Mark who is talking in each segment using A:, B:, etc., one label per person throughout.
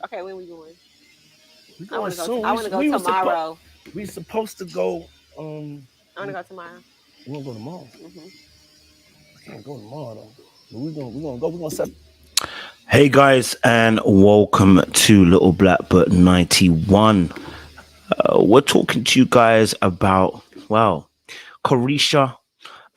A: Okay, when we going?
B: We
A: I
B: going
A: want to go.
B: soon.
A: I want to go tomorrow.
B: We supposed to go. Um,
A: I want to go tomorrow.
B: we gonna go tomorrow.
A: Hmm.
B: I can't go tomorrow though. But we gonna go. We gonna set. Hey guys, and welcome to Little Black Book 91. We're talking to you guys about Carisha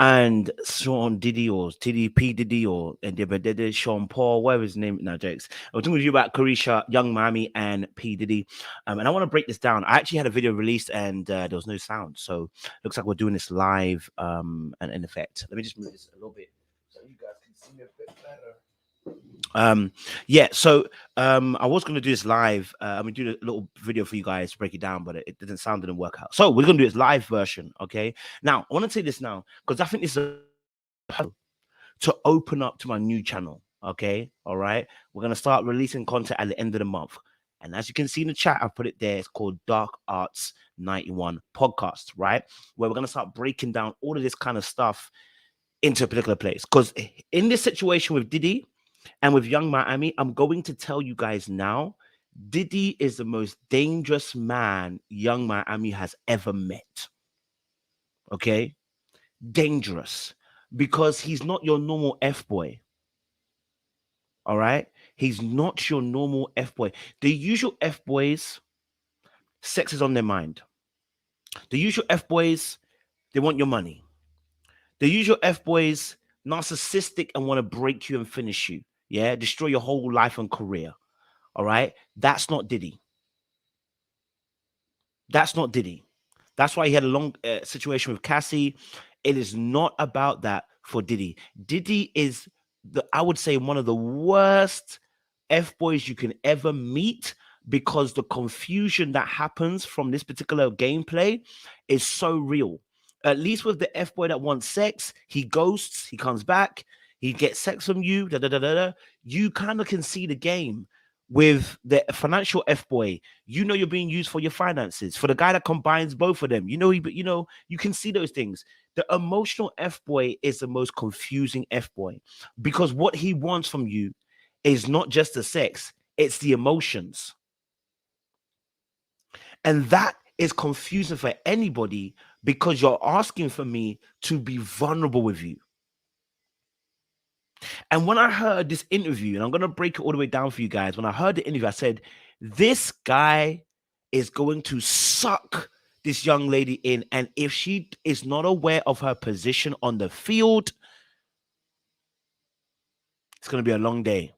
B: and Sean Diddy or Diddy P Diddy or Diddy Sean Paul, whatever his name now, Jakes. I'm talking to you about Carisha, Young Miami, and P Diddy. And I want to break this down. I actually had a video released and there was no sound, so looks like we're doing this live. And in effect, let me just move this a little bit so you guys can see me a bit better. I was going to do this live. I'm going to do a little video for you guys to break it down, but it didn't work out, so we're going to do this live version. Okay, now I want to say this now because I think this is to open up to my new channel. Okay, all right, we're going to start releasing content at the end of the month, and as you can see in the chat, I've put it there. It's called Dark Arts 91 Podcast, right, where we're going to start breaking down all of this kind of stuff into a particular place. Because in this situation with Diddy and with Young Miami, I'm going to tell you guys now, Diddy is the most dangerous man Young Miami has ever met. Okay? Dangerous. Because he's not your normal F-boy. All right? He's not your normal F-boy. The usual F-boys, sex is on their mind. The usual F-boys, they want your money. The usual F-boys, narcissistic and want to break you and finish you. Yeah? Destroy your whole life and career. All right? That's not Diddy. That's not Diddy. That's why he had a long situation with Cassie. It is not about that for Diddy. Diddy is, I would say, one of the worst F-boys you can ever meet because the confusion that happens from this particular gameplay is so real. At least with the F-boy that wants sex, he ghosts, he comes back, he gets sex from you, You kind of can see the game. With the financial F-boy, you're being used for your finances. For the guy that combines both of them, you can see those things. The emotional F-boy is the most confusing F-boy because what he wants from you is not just the sex, it's the emotions. And that is confusing for anybody because you're asking for me to be vulnerable with you. And when I heard this interview, and I'm going to break it all the way down for you guys, when I heard the interview, I said, this guy is going to suck this young lady in. And if she is not aware of her position on the field, it's going to be a long day.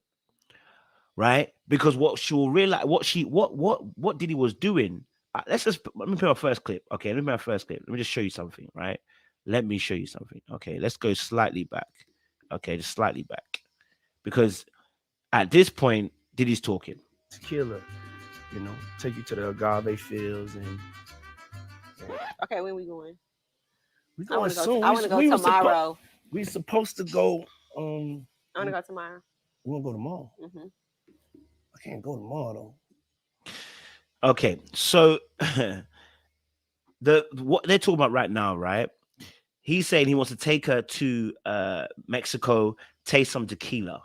B: Right? Because what she'll realize, what Diddy was doing. Let me play my first clip. Okay, let me play my first clip. Let me just show you something, right? Let me show you something. Okay, let's go slightly back. Okay, just slightly back. Because at this point, Diddy's talking. Killer, take you to the agave fields and.
A: Okay, when we going?
B: We going soon.
A: I want to go tomorrow.
B: We supposed to go.
A: I want to go tomorrow.
B: We want to go tomorrow.
A: Mm-hmm.
B: I can't go tomorrow though. Okay, so what they're talking about right now, right? He's saying he wants to take her to Mexico, taste some tequila.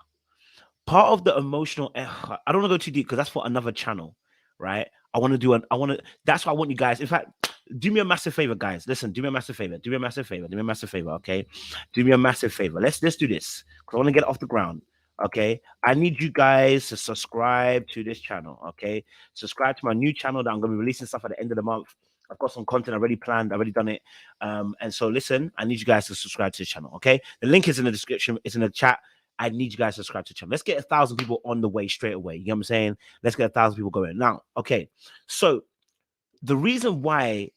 B: Part of the emotional, I don't want to go too deep because that's for another channel, right? That's why I want you guys, in fact, do me a massive favor, guys. Listen, do me a massive favor. Okay? Do me a massive favor. Let's do this because I want to get it off the ground. Okay, I need you guys to subscribe to this channel. Okay, subscribe to my new channel that I'm going to be releasing stuff at the end of the month. I've got some content already planned, already done it. And so listen, I need you guys to subscribe to the channel. Okay, the link is in the description, it's in the chat. I need you guys to subscribe to the channel. Let's get 1,000 people on the way straight away. You know what I'm saying? Let's get 1,000 people going now. Okay, so the reason why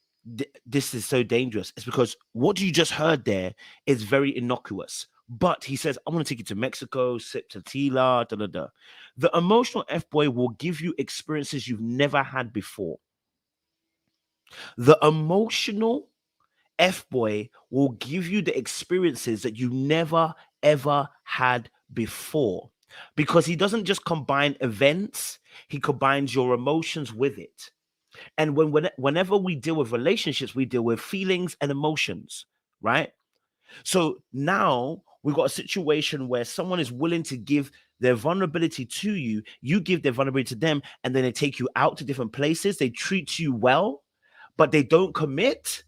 B: this is so dangerous is because what you just heard there is very innocuous. But he says, I want to take you to Mexico, sip tequila, The emotional F-boy will give you experiences you've never had before. The emotional F-boy will give you the experiences that you never, ever had before. Because he doesn't just combine events, he combines your emotions with it. And whenever we deal with relationships, we deal with feelings and emotions, right? So now we've got a situation where someone is willing to give their vulnerability to you, you give their vulnerability to them, and then they take you out to different places. They treat you well, but they don't commit.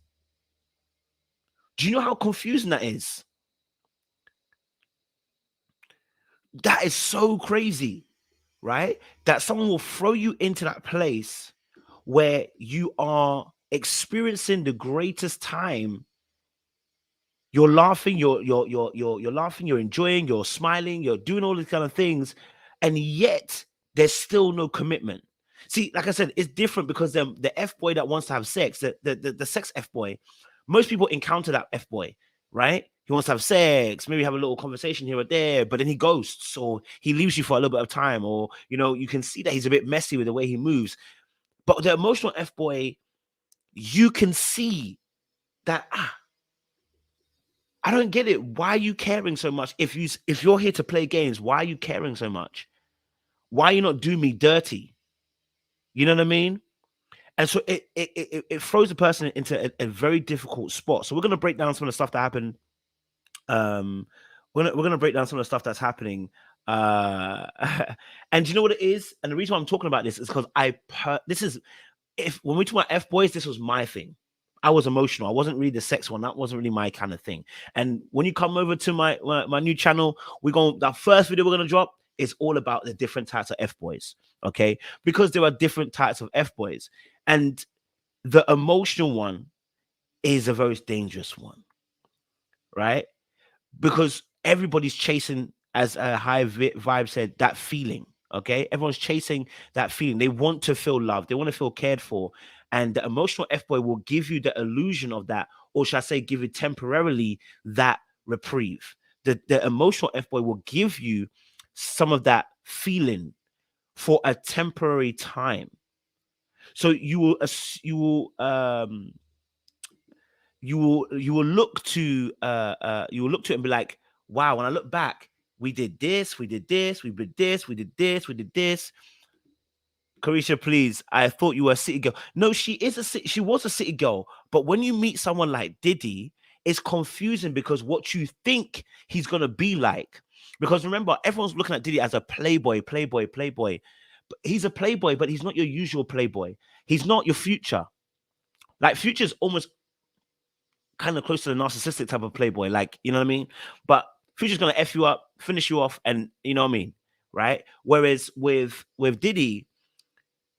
B: Do you know how confusing that is? That is so crazy, right? That someone will throw you into that place where you are experiencing the greatest time. You're laughing, you're laughing, you're enjoying, you're smiling, you're doing all these kind of things, and yet there's still no commitment. See, like I said, it's different because the F boy that wants to have sex, the sex F boy, most people encounter that F boy, right? He wants to have sex, maybe have a little conversation here or there, but then he ghosts or he leaves you for a little bit of time, or you can see that he's a bit messy with the way he moves. But the emotional F boy, you can see that I don't get it. Why are you caring so much? If you're here to play games, why are you caring so much? Why are you not doing me dirty? You know what I mean? And so it throws the person into a very difficult spot. So we're gonna break down some of the stuff that happened. We're gonna break down some of the stuff that's happening. And you know what it is? And the reason why I'm talking about this is because when we talk about F boys, this was my thing. I was emotional. I wasn't really the sex one. That wasn't really my kind of thing. And when you come over to my new channel, the first video we're gonna drop is all about the different types of F boys. Okay, because there are different types of F boys, and the emotional one is a very dangerous one, right? Because everybody's chasing, as a high vibe said, that feeling. Okay, everyone's chasing that feeling. They want to feel loved. They want to feel cared for. And the emotional F boy will give you the illusion of that, or shall I say, give you temporarily that reprieve. The emotional F boy will give you some of that feeling for a temporary time. So you will look to it and be like, wow, when I look back, we did this, we did this, we did this, we did this, we did this. Carisha, please, I thought you were a city girl. No, she was a city girl. But when you meet someone like Diddy, it's confusing because what you think he's gonna be like. Because remember, everyone's looking at Diddy as a playboy. But he's a playboy, but he's not your usual playboy. He's not your Future. Like Future's almost kind of close to the narcissistic type of playboy, like, you know what I mean? But Future's gonna F you up, finish you off, and you know what I mean, right? Whereas with Diddy,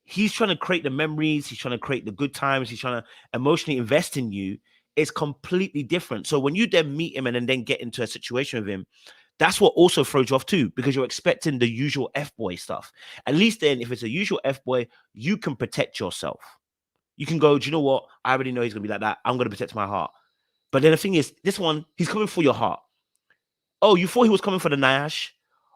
B: he's trying to create the memories, he's trying to create the good times, he's trying to emotionally invest in you. It's completely different. So when you then meet him and then get into a situation with him, that's what also throws you off too, because you're expecting the usual F-boy stuff. At least then, if it's a usual F-boy, you can protect yourself. You can go, do you know what? I already know he's going to be like that. I'm going to protect my heart. But then the thing is, this one, he's coming for your heart. Oh, you thought he was coming for the Nash?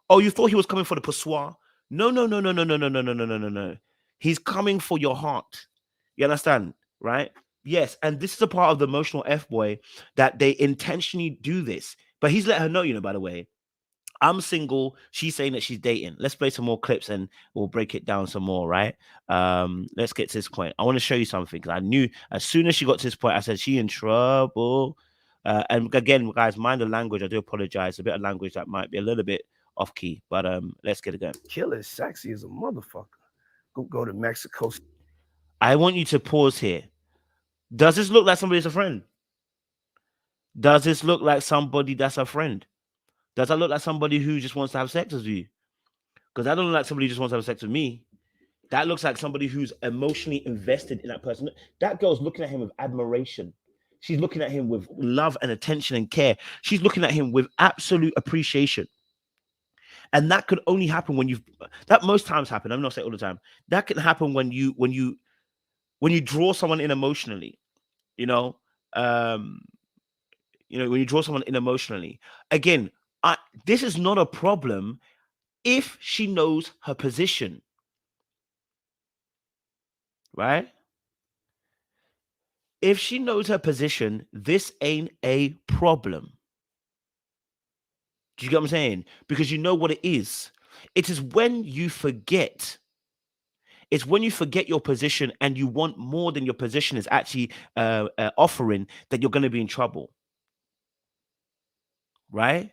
B: Oh, you thought he was coming for the Passoir? No. He's coming for your heart. You understand? Right? Yes. And this is a part of the emotional F-boy that they intentionally do this. But he's let her know, by the way, I'm single. She's saying that she's dating. Let's play some more clips and we'll break it down some more, right? Let's get to this point. I want to show you something because I knew as soon as she got to this point, I said she in trouble. And again, guys, mind the language. I do apologize. A bit of language that might be a little bit off key, but let's get it going.
C: Killer is sexy as a motherfucker. Go to Mexico.
B: I want you to pause here. Does this look like somebody's a friend? Does this look like somebody that's a friend? Does that look like somebody who just wants to have sex with you? Because that doesn't look like somebody who just wants to have sex with me. That looks like somebody who's emotionally invested in that person. That girl's looking at him with admiration. She's looking at him with love and attention and care. She's looking at him with absolute appreciation. And that could only happen when that most times happen. I'm not saying all the time. That can happen when you draw someone in emotionally, when you draw someone in emotionally. Again, this is not a problem if she knows her position, right? If she knows her position, this ain't a problem. Do you get what I'm saying? Because you know what it is. It is when you forget. It's when you forget your position and you want more than your position is actually offering that you're going to be in trouble. Right?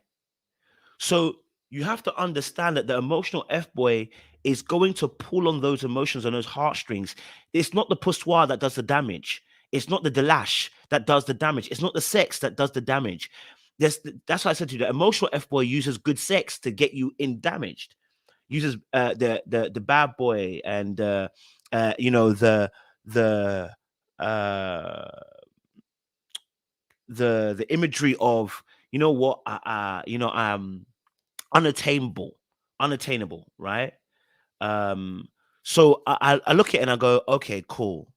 B: So you have to understand that the emotional F-boy is going to pull on those emotions, on those heartstrings. It's not the poussoir that does the damage. It's not the delash that does the damage. It's not the sex that does the damage. That's why I said to you, the emotional F-boy uses good sex to get you in damaged. Uses the bad boy and you know the uh the imagery of, you know what, unattainable, right? So I look at it and I go, okay, cool.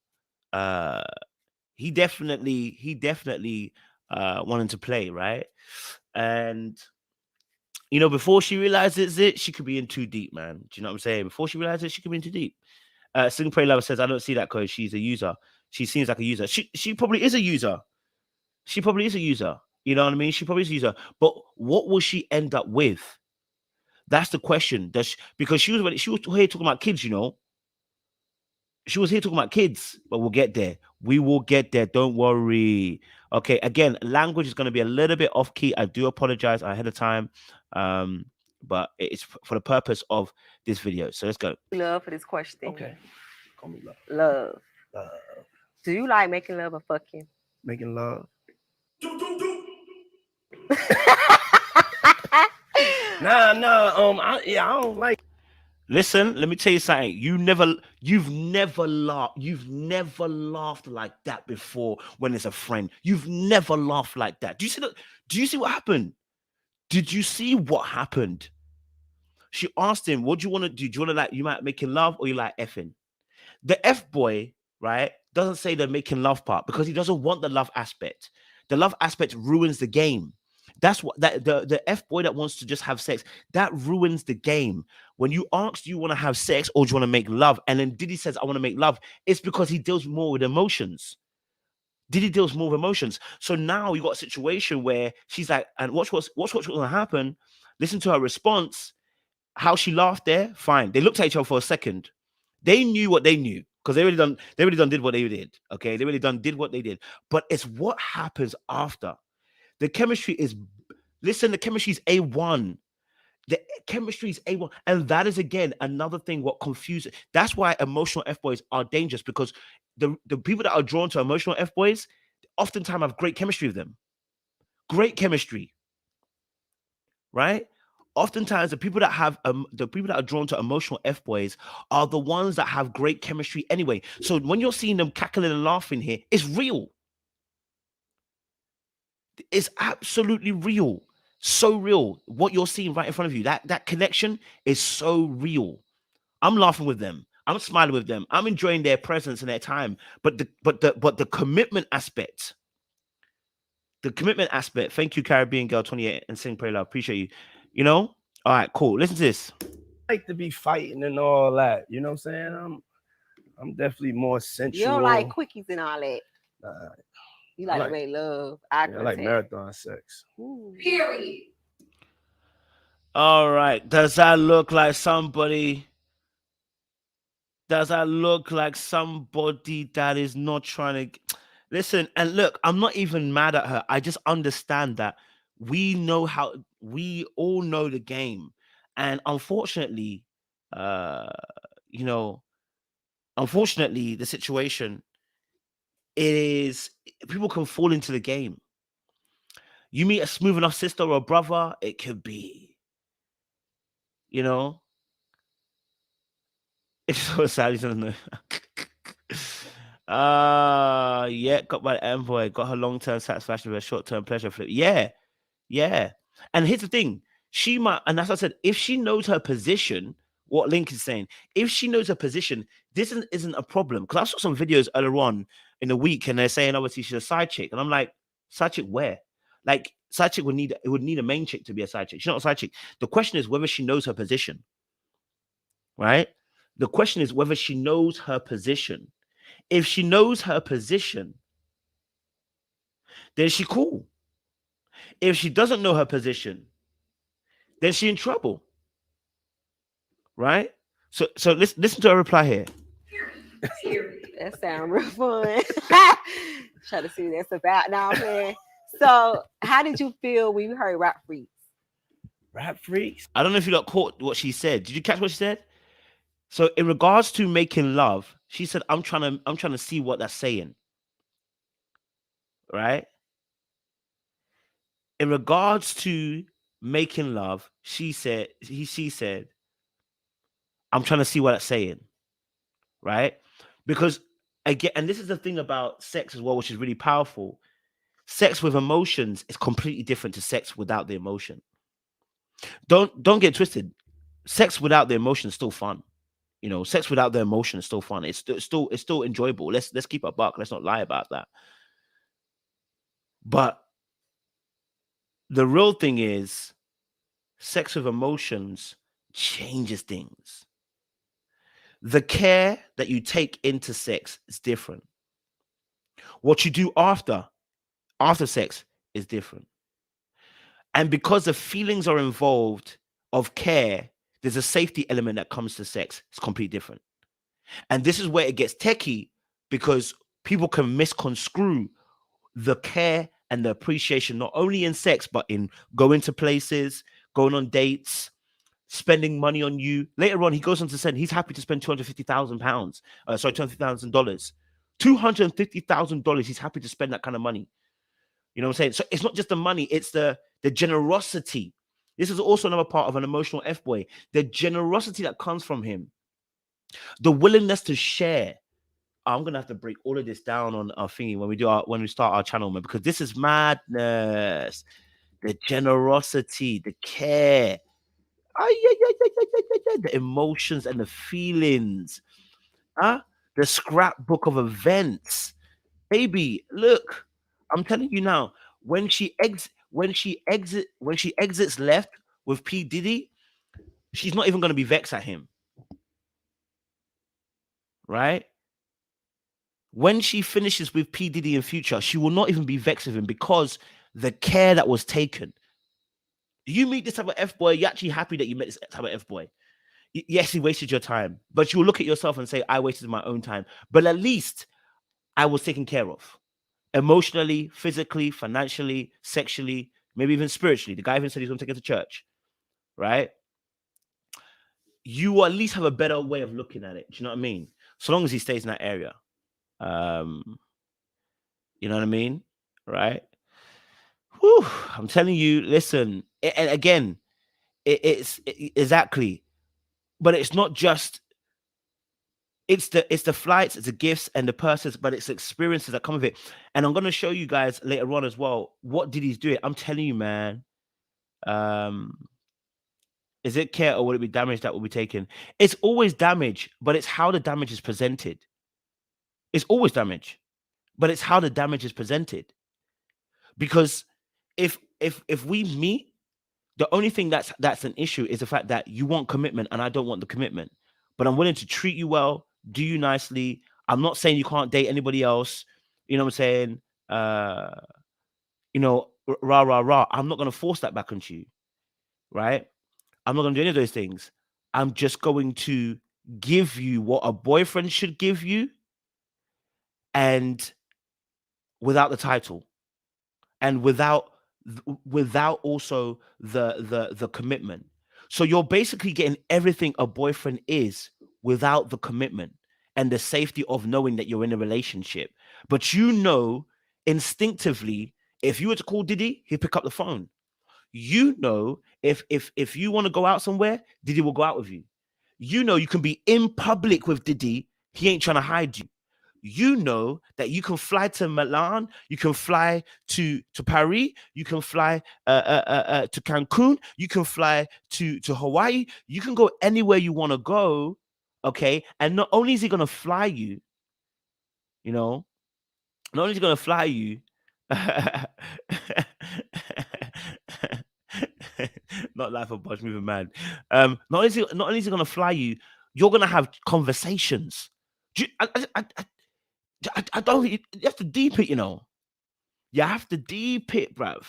B: He definitely wanted to play, right? And you know, before she realizes it, she could be in too deep, man. Do you know what I'm saying? Before she realizes it, she could be in too deep. Sing Pray Lover says, I don't see that, cause she's a user. She seems like a user. She probably is a user. She probably is a user. You know what I mean? She probably is a user. But what will she end up with? That's the question. Because she was here talking about kids, you know. She was here talking about kids, but we'll get there. We will get there. Don't worry. Okay. Again, language is going to be a little bit off key. I do apologize ahead of time. But it's for the purpose of this video. So let's go.
A: Love for this question.
C: Okay. Call me love.
A: Love.
C: Love.
A: Do you like making love or fucking?
C: Making love. Nah. I don't like.
B: Listen, let me tell you something. You've never laughed like that before when it's a friend. You've never laughed like that. Do you see that? Do you see what happened? Did you see what happened? She asked him, what do you want to do? Do you want to, like, you might making love or you like effing? The F boy, right, doesn't say the making love part because he doesn't want the love aspect. The love aspect ruins the game. That's what the F boy that wants to just have sex, that ruins the game. When you ask, do you want to have sex or do you want to make love? And then Diddy says, I want to make love. It's because he deals more with emotions. Diddy deals more with emotions. So now you got a situation where she's like, and watch what's going to happen. Listen to her response. How she laughed there. Fine. They looked at each other for a second. They knew what they knew because they really done did what they did. Okay, they really did what they did. But it's what happens after. The chemistry is, listen, the chemistry is A1. The chemistry is A1. And that is, again, another thing what confuses. That's why emotional F-boys are dangerous, because the people that are drawn to emotional F-boys oftentimes have great chemistry with them. Great chemistry. Right? Oftentimes, the people that are drawn to emotional F-boys are the ones that have great chemistry anyway. So when you're seeing them cackling and laughing here, it's real. It's absolutely real. So real. What you're seeing right in front of you, that connection is so real. I'm laughing with them. I'm smiling with them. I'm enjoying their presence and their time. But the commitment aspect. The commitment aspect. Thank you, Caribbean Girl 28 and Sing Pray Love. Appreciate you. You know? All right, cool. Listen to this.
C: I like to be fighting and all that. You know what I'm saying? I'm definitely more sensual.
A: You don't like quickies and all that.
C: Nah.
A: You like to make love.
C: I like marathon sex.
A: Ooh.
D: Period.
B: All right. Does that look like somebody? Does that look like somebody that is not trying to listen? And look, I'm not even mad at her. I just understand that we all know the game. And unfortunately, unfortunately, the situation is people can fall into the game. You meet a smooth enough sister or brother, it could be, it's so sad. He doesn't know. Yeah, got by the envoy, got her long-term satisfaction with a short-term pleasure flip. Yeah. And here's the thing. She might, and that's what I said, if she knows her position, what Link is saying, if she knows her position, this isn't a problem. Because I saw some videos earlier on in the week and they're saying, obviously, she's a side chick. And I'm like, side chick where? Like, side chick would need a main chick to be a side chick. She's not a side chick. The question is whether she knows her position. Right? The question is whether she knows her position. If she knows her position, then she cool. If she doesn't know her position, then she in trouble. Right? So listen to her reply here.
A: That sounds real fun. Try to see what that's about now, man. So how did you feel when you heard Rap Freaks?
C: rap freaks.
B: I don't know if you got caught what she said. Did you catch what she said? So in regards to making love, she said, I'm trying to see what that's saying. Right? In regards to making love, she said, I'm trying to see what that's saying. Right? Because again, and this is the thing about sex as well, which is really powerful. Sex with emotions is completely different to sex without the emotion. Don't get twisted. Sex without the emotion is still fun. You know, sex without the emotion is still fun. It's still enjoyable. Let's keep a buck. Let's not lie about that. But the real thing is, sex with emotions changes things. The care that you take into sex is different. What you do after sex is different. And because the feelings are involved of care, there's a safety element that comes to sex. It's completely different. And this is where it gets techie, because people can misconstrue the care and the appreciation, not only in sex, but in going to places, going on dates, spending money on you. Later on, he goes on to say he's happy to spend £250,000. $250,000. $250,000. He's happy to spend that kind of money. You know what I'm saying? So it's not just the money, it's the generosity. This is also another part of an emotional F-boy. The generosity that comes from him. The willingness to share. I'm gonna have to break all of this down on our thingy when we start our channel, man, because this is madness. The generosity, the care, the emotions and the feelings, the scrapbook of events. Baby, look, I'm telling you now, when she exits left with P. Diddy, she's not even gonna be vexed at him. Right? When she finishes with P. Diddy in Future, she will not even be vexed with him, because the care that was taken. You meet this type of F-boy, you're actually happy that you met this type of F-boy. Yes, he wasted your time, but you will look at yourself and say, I wasted my own time. But at least I was taken care of. Emotionally, physically, financially, sexually, maybe even spiritually. The guy even said he's going to take her to church. Right? You will at least have a better way of looking at it. Do you know what I mean? So long as he stays in that area. You know what I mean? Right? Whew, I'm telling you, listen, and again, it's exactly, but it's not just, it's the flights, it's the gifts and the purses, but it's experiences that come with it. And I'm going to show you guys later on as well what Diddy's doing. I'm telling you, man. Is it care, or would it be damage that will be taken? It's always damage, but it's how the damage is presented. It's always damage, but it's how the damage is presented. Because if we meet, the only thing that's an issue is the fact that you want commitment and I don't want the commitment, but I'm willing to treat you well, do you nicely. I'm not saying you can't date anybody else. You know what I'm saying? Rah, rah, rah. I'm not going to force that back onto you, right? I'm not going to do any of those things. I'm just going to give you what a boyfriend should give you, and without the title, and without also the commitment. So you're basically getting everything a boyfriend is without the commitment and the safety of knowing that you're in a relationship. But you know instinctively, if you were to call Diddy, he'd pick up the phone. You know, if you want to go out somewhere, Diddy will go out with you. You know, you can be in public with Diddy. He ain't trying to hide you. You know that you can fly to Milan, you can fly to Paris, you can fly to Cancun, you can fly to Hawaii, you can go anywhere you want to go, okay? And not only is he gonna fly you, not only is he gonna fly you, not Life of Bosch moving mad. Not only is he gonna fly you, you're gonna have conversations. I don't. You have to deep it, You have to deep it, bruv.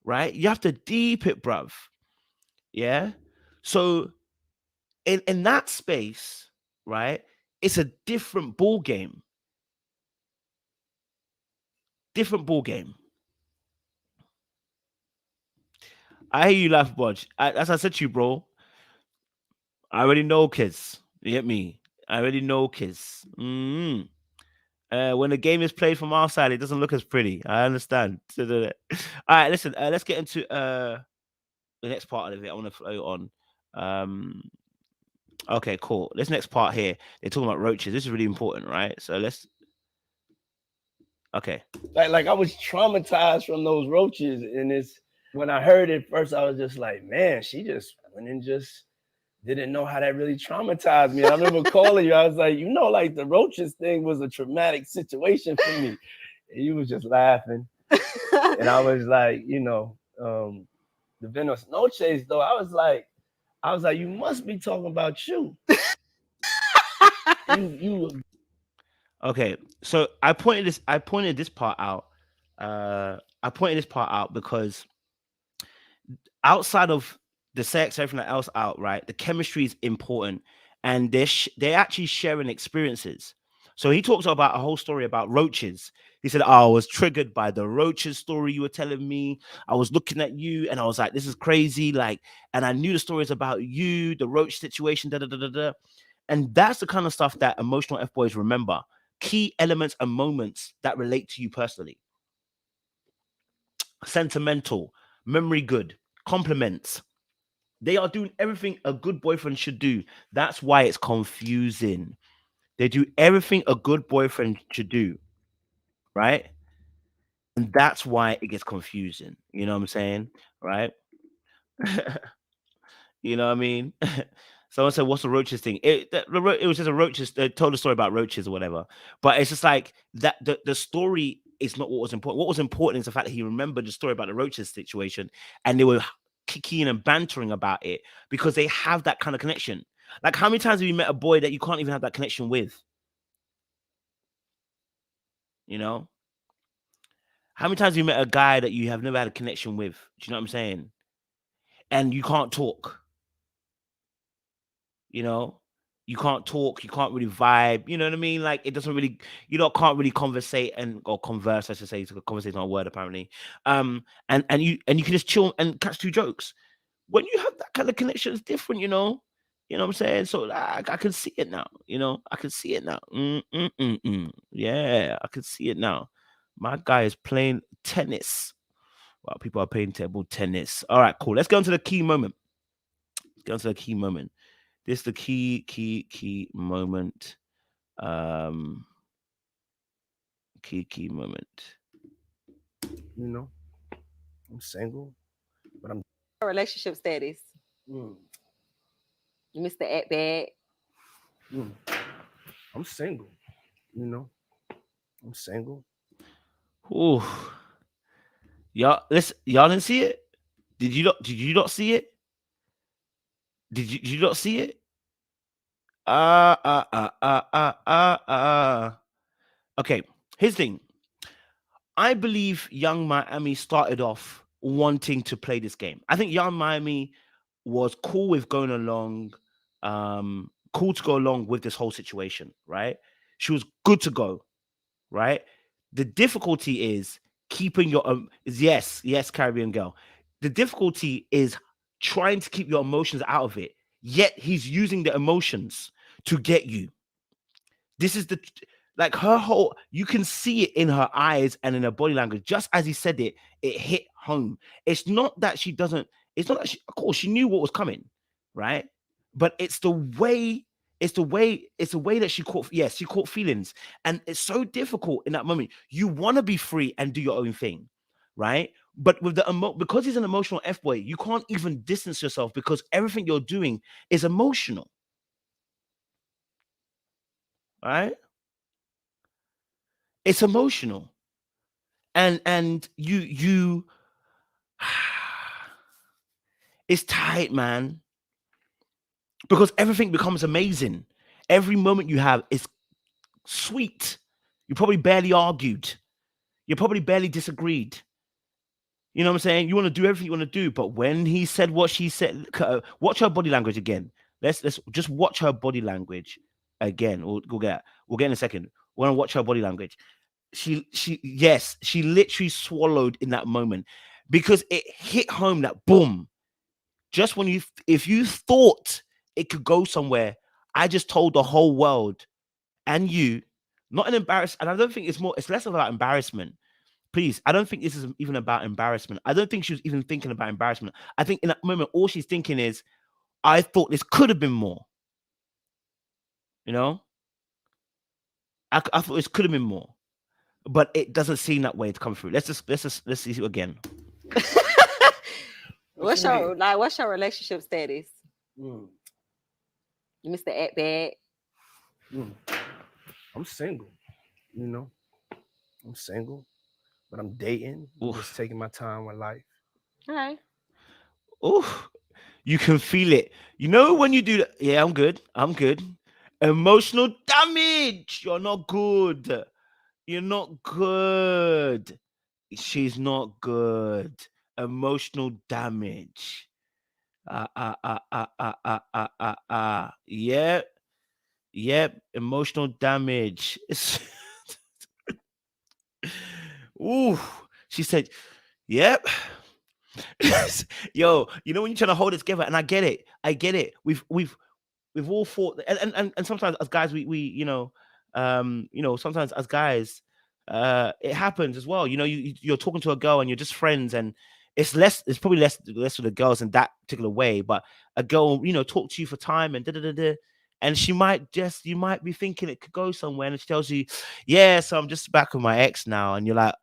B: Right? You have to deep it, bruv. Yeah. So in that space, right, it's a different ball game. Different ball game. I hear you laugh, Bodge. As I said to you, bro, I already know, kids. You get me? I already know, kids. When the game is played from our side, it doesn't look as pretty. I understand. All right, listen. Let's get into the next part of it. I want to flow on. Okay, cool. This next part here, they're talking about roaches. This is really important, right? So let's. Okay.
C: Like I was traumatized from those roaches, and it's when I heard it first, I was just like, man, she just went and just didn't know how that really traumatized me. I remember calling you. I was like, like the roaches thing was a traumatic situation for me. And you was just laughing. And I was like, the Buenos Noches, though. I was like, you must be talking about you. you.
B: Okay. So I pointed this part out. I pointed this part out because outside of the sex, everything else out, right? The chemistry is important, and they're actually sharing experiences. So he talks about a whole story about roaches. He said, "Oh, I was triggered by the roaches story you were telling me. I was looking at you, and I was like, this is crazy. Like, and I knew the stories about you, the roach situation, da da da da da." And that's the kind of stuff that emotional F boys remember. Key elements and moments that relate to you personally. Sentimental, memory good, compliments. They are doing everything a good boyfriend should do. That's why it's confusing. They do everything a good boyfriend should do, right? And that's why it gets confusing. You know what I'm saying? Right? You know what I mean? Someone said, "What's the roaches thing?" It was just a roaches. They told a story about roaches or whatever. But it's just like that. The story is not what was important. What was important is the fact that he remembered the story about the roaches situation, and they were kicking and bantering about it because they have that kind of connection. Like, how many times have you met a boy that you can't even have that connection with? You know, how many times have you met a guy that you have never had a connection with? Do you know what I'm saying? And you can't talk. You know, you can't talk, you can't really vibe, you know what I mean? Like, it doesn't really, can't really conversate or converse, I should say. So conversation on a word, apparently. And you can just chill and catch two jokes. When you have that kind of connection, it's different, You know what I'm saying? So I can see it now, I can see it now. Yeah, I can see it now. My guy is playing tennis. Wow, people are playing table tennis. All right, cool. Let's go into the key moment. This is the key moment. Key moment.
C: I'm single, but I'm
A: Relationship status.
C: mm,
A: Mr. At Bad.
C: I'm single. I'm single.
B: Ooh. Y'all didn't see it? Did you not see it? Did you not see it? Okay, here's the thing. I believe Young Miami started off wanting to play this game. I think Young Miami was cool with going along, cool to go along with this whole situation, right? She was good to go, right? The difficulty is keeping your yes, Caribbean girl. The difficulty is trying to keep your emotions out of it. Yet he's using the emotions to get you. This is like her whole, you can see it in her eyes and in her body language. Just as he said it, it hit home. It's not that she doesn't, it's not that she, of course, she knew what was coming, right? But it's the way that she caught, yes, she caught feelings. And it's so difficult in that moment. You want to be free and do your own thing, right? But with because he's an emotional F-boy, you can't even distance yourself because everything you're doing is emotional. Right? It's emotional. And you it's tight, man. Because everything becomes amazing. Every moment you have is sweet. You probably barely argued. You probably barely disagreed. You know what I'm saying? You want to do everything you want to do, but when he said what she said, watch her body language again. Let's just watch her body language again. We'll get in a second. We want to watch her body language. She literally swallowed in that moment. because it hit home that boom. Just when if you thought it could go somewhere, I just told the whole world and you, not an embarrass. And I don't think it's less about embarrassment. Please, I don't think this is even about embarrassment. I don't think she was even thinking about embarrassment. I think in that moment, all she's thinking is, I thought this could have been more. You know, I thought this could have been more, but it doesn't seem that way to come through. Let's see it again.
A: What's your relationship status?
C: Mm,
A: Mr. At Bad.
C: I'm single, you know. I'm single, but I'm dating. I'm
B: Oof.
C: just taking my time with life.
A: All right.
B: Oh, you can feel it. You know when you do that. Yeah, I'm good. I'm good. Emotional damage. You're not good. You're not good. She's not good. Emotional damage. Yep. Yep. Emotional damage. Ooh. She said, yep. Yo, you know when you're trying to hold it together, and I get it. I get it. We've all fought, and sometimes as guys, we sometimes as guys, it happens as well. You know, you're talking to a girl and you're just friends, and it's probably less with the girls in that particular way, but a girl, talk to you for time and and you might be thinking it could go somewhere, and she tells you, yeah, so I'm just back with my ex now, and you're like,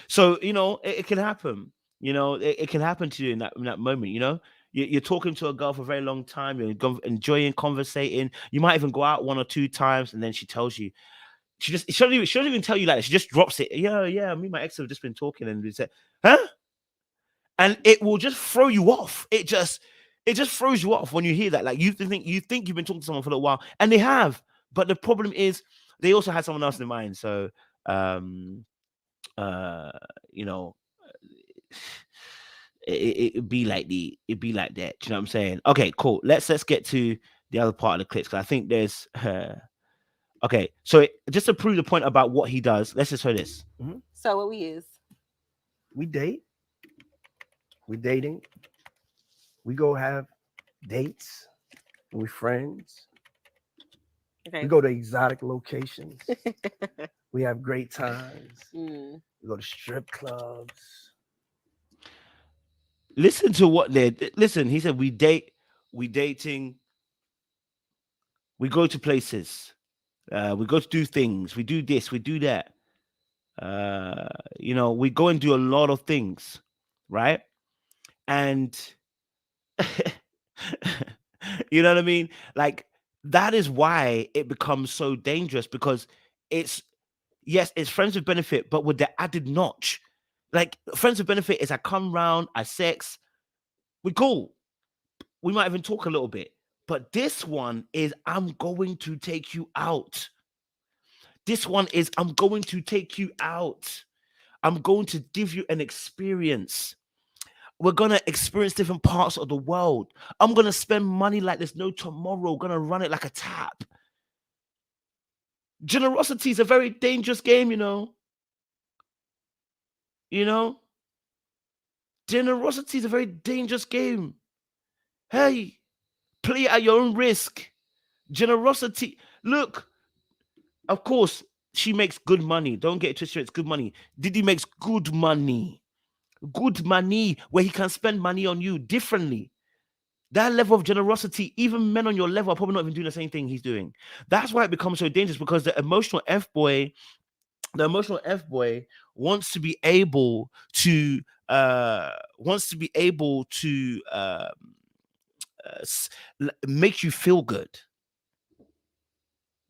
B: so it can happen. It can happen to you in that moment. You're talking to a girl for a very long time. You're enjoying conversating. You might even go out 1 or 2 times, and then she tells you, she doesn't even tell you that. She just drops it. Yeah. Me and my ex have just been talking, and we said, huh? And it will just throw you off. It just throws you off when you hear that. Like you think you've been talking to someone for a while, and they have. But the problem is they also had someone else in mind. So you know, it'd be like it'd be like that. Do you know what I'm saying? Okay, cool. Let's get to the other part of the clips, because I think there's okay. So just to prove the point about what he does, let's just hear this.
C: Mm-hmm.
A: So what we
C: date. We dating. We go have dates. We friends.
A: Okay.
C: We go to exotic locations. We have great times. We go to strip clubs.
B: Listen to what listen. He said we dating. We go to places. We go to do things. We do this. We do that. We go and do a lot of things, right? And you know what I mean? Like that is why it becomes so dangerous, because it's friends with benefit, but with the added notch. Like friends with benefit is I come round, I sex, we cool. We might even talk a little bit. But this one is I'm going to take you out. This one is I'm going to take you out. I'm going to give you an experience. We're going to experience different parts of the world. I'm going to spend money like there's no tomorrow. Going to run it like a tap. Generosity is a very dangerous game, Generosity is a very dangerous game. Hey, play at your own risk. Generosity. Look, of course, she makes good money. Don't get it twisted. It's good money. Diddy makes good money. Good money where he can spend money on you differently. That level of generosity, even men on your level are probably not even doing the same thing he's doing. That's why it becomes so dangerous, because the emotional F-boy wants to be able to make you feel good.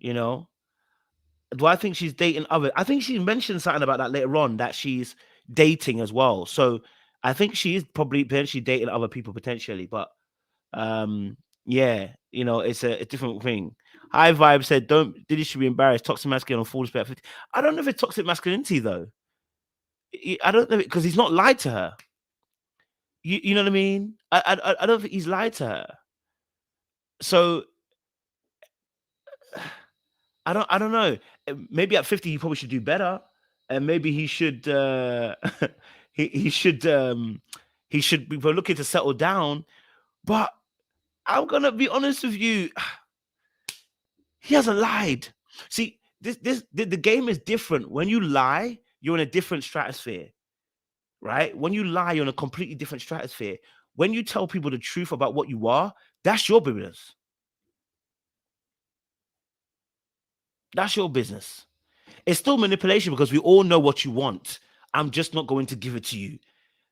B: Do I think she's dating other? I think she mentioned something about that later on, that she's dating as well. So I think she is probably potentially dating other people potentially, but yeah, it's a different thing. High Vibe said, Diddy should be embarrassed. Toxic masculinity on full respect. I don't know if it's toxic masculinity though. I don't know, because he's not lied to her. You know what I mean? I don't think he's lied to her. So I don't know. Maybe at 50 he probably should do better. and maybe he should he should be looking to settle down. But I'm gonna be honest with you, he hasn't lied. See, the game is different. When you lie, you're in a different stratosphere, right? When you lie, you're in a completely different stratosphere. When you tell people the truth about what you are, that's your business. That's your business. It's still manipulation because we all know what you want. I'm just not going to give it to you.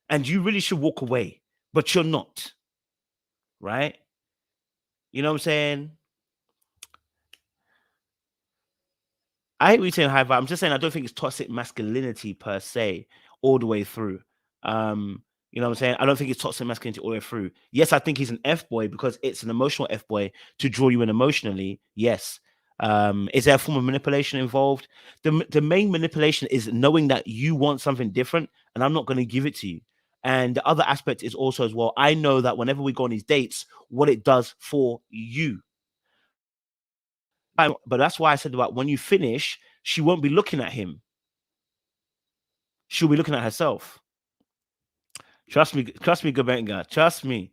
B: And you really should walk away, but you're not. Right? You know what I'm saying? I hate we saying high vibe. I'm just saying I don't think it's toxic masculinity per se all the way through. You know what I'm saying? I don't think it's toxic masculinity all the way through. Yes, I think he's an F-boy because it's an emotional F-boy to draw you in emotionally. Yes. Is there a form of manipulation involved? The main manipulation is knowing that you want something different and I'm not going to give it to you. And the other aspect is also as well, I know that whenever we go on these dates, what it does for you. But that's why I said about when you finish, she won't be looking at him. She'll be looking at herself. Trust me, Gabenga. Trust me.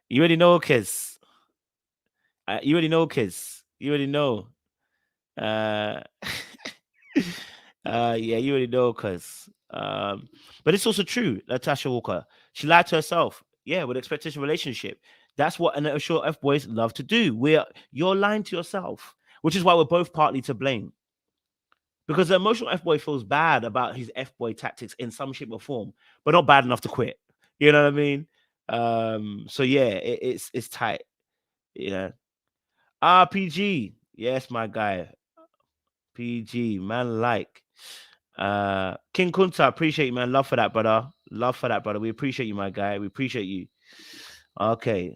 B: You already know, kids. You already know, kids. You already know. Yeah, you already know, cuz. But it's also true, Natasha Walker. She lied to herself. Yeah, with expectation relationship. That's what an sure F boys love to do. You're lying to yourself, which is why we're both partly to blame. Because the emotional F boy feels bad about his F boy tactics in some shape or form, but not bad enough to quit. You know what I mean? So yeah, it's tight. You know. RPG, yes, my guy. PG, man, like King Kunta, appreciate you, man. Love for that, brother. Love for that, brother. We appreciate you, my guy. We appreciate you. Okay.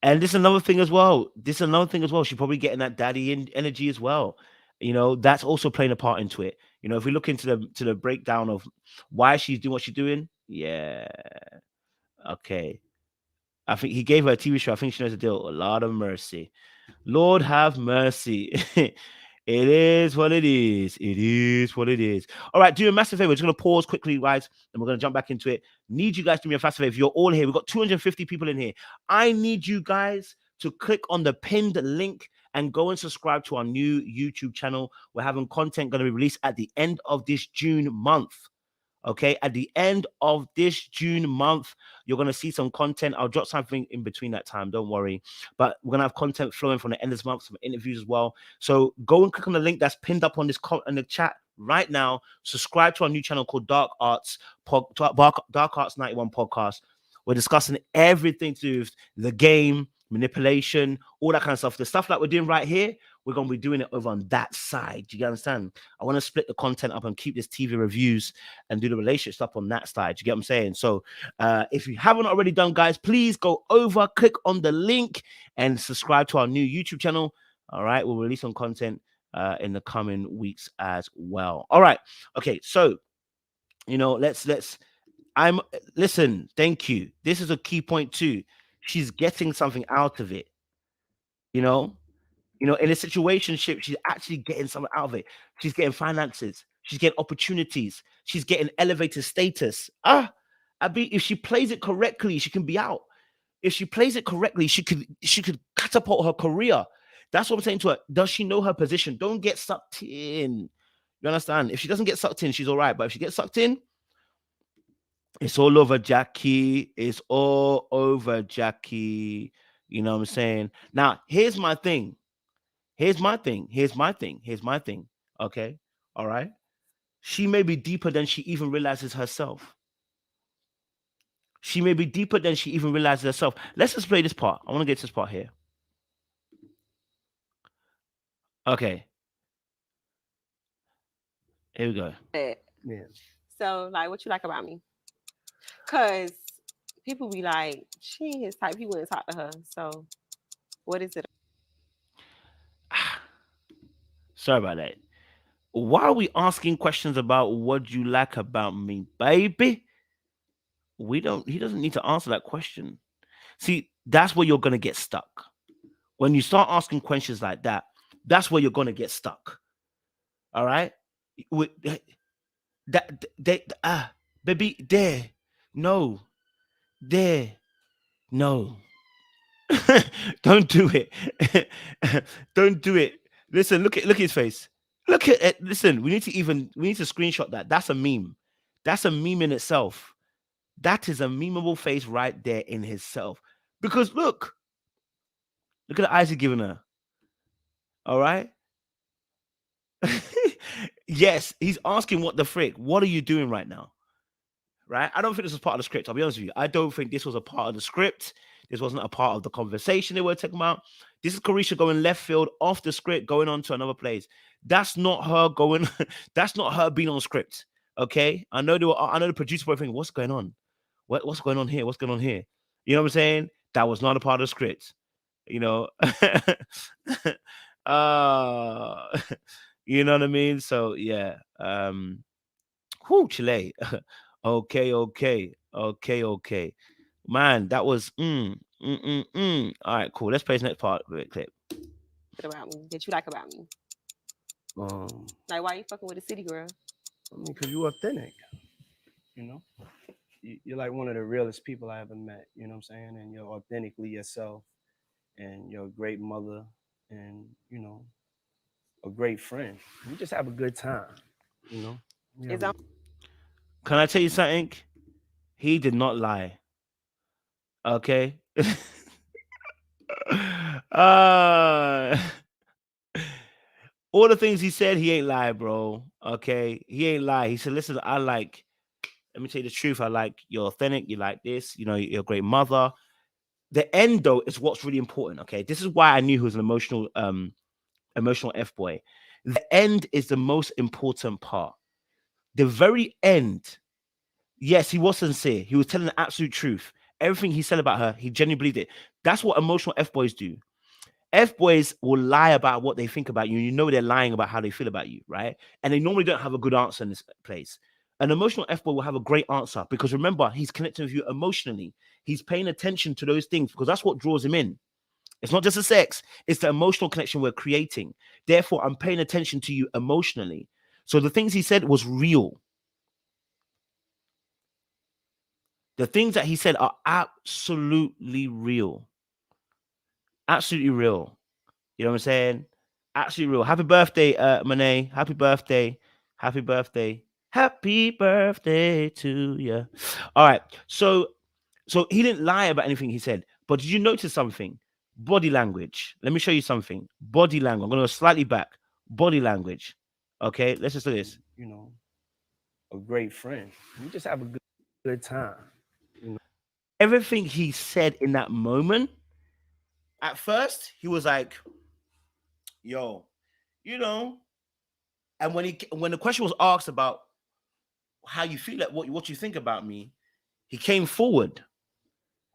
B: And this is another thing as well. She's probably getting that daddy energy as well. You know, that's also playing a part into it. You know, if we look into the breakdown of why she's doing what she's doing, yeah. Okay. I think he gave her a TV show. I think she knows the deal. A lot of mercy. Lord have mercy. It is what it is. It is what it is. All right, do a massive favor. We're just going to pause quickly, guys, and we're going to jump back into it. Need you guys to do me a fast favor. If you're all here, we've got 250 people in here. I need you guys to click on the pinned link and go and subscribe to our new YouTube channel. We're having content going to be released at the end of this June month. Okay, at the end of this June month, you're going to see some content. I'll drop something in between that time. Don't worry. But we're going to have content flowing from the end of this month, some interviews as well. So go and click on the link that's pinned up on this in the chat right now. Subscribe to our new channel called Dark Arts 91 Podcast. We're discussing everything to do with the game, manipulation, all that kind of stuff. The stuff that we're doing right here, we're going to be doing it over on that side. Do you understand? I want to split the content up and keep this TV reviews and do the relationship stuff on that side. You get what I'm saying? So if you haven't already done, guys, please go over, click on the link and subscribe to our new YouTube channel. All right. We'll release some content in the coming weeks as well. All right. Okay. So, you know, listen, thank you. This is a key point too. She's getting something out of it. You know, in a situationship, she's actually getting something out of it. She's getting finances. She's getting opportunities. She's getting elevated status. If she plays it correctly, she can be out. If she plays it correctly, she could catapult her career. That's what I'm saying to her. Does she know her position? Don't get sucked in. You understand? If she doesn't get sucked in, she's all right. But if she gets sucked in, it's all over, Jackie. It's all over, Jackie. You know what I'm saying? Now, here's my thing. Okay. All right. She may be deeper than she even realizes herself. Let's just play this part. I want to get to this part here. Okay. Here we go.
C: Yeah.
A: So, like, what you like about me? Because people be like, she ain't his type. He wouldn't talk to her. So, what is it?
B: Sorry about that. Why are we asking questions about what you like about me, baby? He doesn't need to answer that question. See, that's where you're going to get stuck. When you start asking questions like that, that's where you're going to get stuck. All right, with that they baby there, no, there, no. Don't do it. Don't do it. Listen, look at his face. Look at it. Listen, we need to screenshot that. That's a meme. That's a meme in itself. That is a memeable face right there in himself. Because look at the eyes he's giving her. All right. Yes, he's asking what the frick. What are you doing right now? Right? I don't think this was part of the script. I'll be honest with you. I don't think this was a part of the script. This wasn't a part of the conversation they were talking about. This is Carisha going left field off the script, going on to another place. That's not her going. That's not her being on script. Okay, I know the producer were thinking, what's going on? What's going on here? What's going on here? You know what I'm saying? That was not a part of the script. You know, you know what I mean? So yeah, whoo, Chile. Okay. Man, that was All right, cool. Let's play this next part of the clip.
A: About me that you like about me. Like, why you fucking with a city girl?
C: I mean, because you're authentic. You know, you're like one of the realest people I ever met. You know what I'm saying? And you're authentically yourself, and you're a great mother, and you know, a great friend. You just have a good time. You know. Yeah.
B: Can I tell you something? He did not lie. Okay. All the things he said, he ain't lie, bro. Okay, he ain't lie. He said, "Listen, let me tell you the truth. I like you're authentic. You like this. You know, you're a great mother." The end, though, is what's really important. Okay, this is why I knew he was an emotional F boy. The end is the most important part. The very end. Yes, he was sincere. He was telling the absolute truth. Everything he said about her, he genuinely believed it. That's what emotional F boys do. F boys will lie about what they think about you. You know they're lying about how they feel about you, right? And they normally don't have a good answer in this place. An emotional F boy will have a great answer because remember, he's connecting with you emotionally. He's paying attention to those things because that's what draws him in. It's not just the sex, it's the emotional connection we're creating. Therefore, I'm paying attention to you emotionally. So the things he said was real. The things that he said are absolutely real. Absolutely real. You know what I'm saying? Absolutely real. Happy birthday, Monet. Happy birthday. Happy birthday. Happy birthday to you. All right. So he didn't lie about anything he said. But did you notice something? Body language. Let me show you something. Body language. I'm going to go slightly back. Body language. Okay. Let's just do this.
C: You know, a great friend. You just have a good time. You know?
B: Everything he said in that moment, at first, he was like, yo, you know, and when the question was asked about how you feel, like what you think about me, he came forward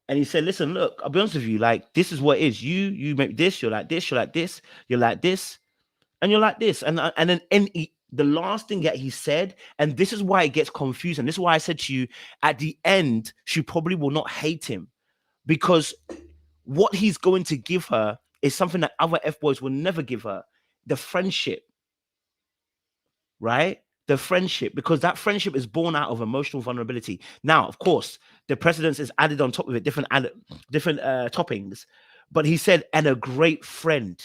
B: and he said, listen, look, I'll be honest with you, like, this is what it is. You make this, you're like this, you're like this, you're like this, and you're like this. And then the last thing that he said, and this is why it gets confusing. This is why I said to you, at the end, she probably will not hate him because what he's going to give her is something that other F-boys will never give her. The friendship, right? The friendship, because that friendship is born out of emotional vulnerability. Now, of course, the precedence is added on top of it, different toppings. But he said, and a great friend.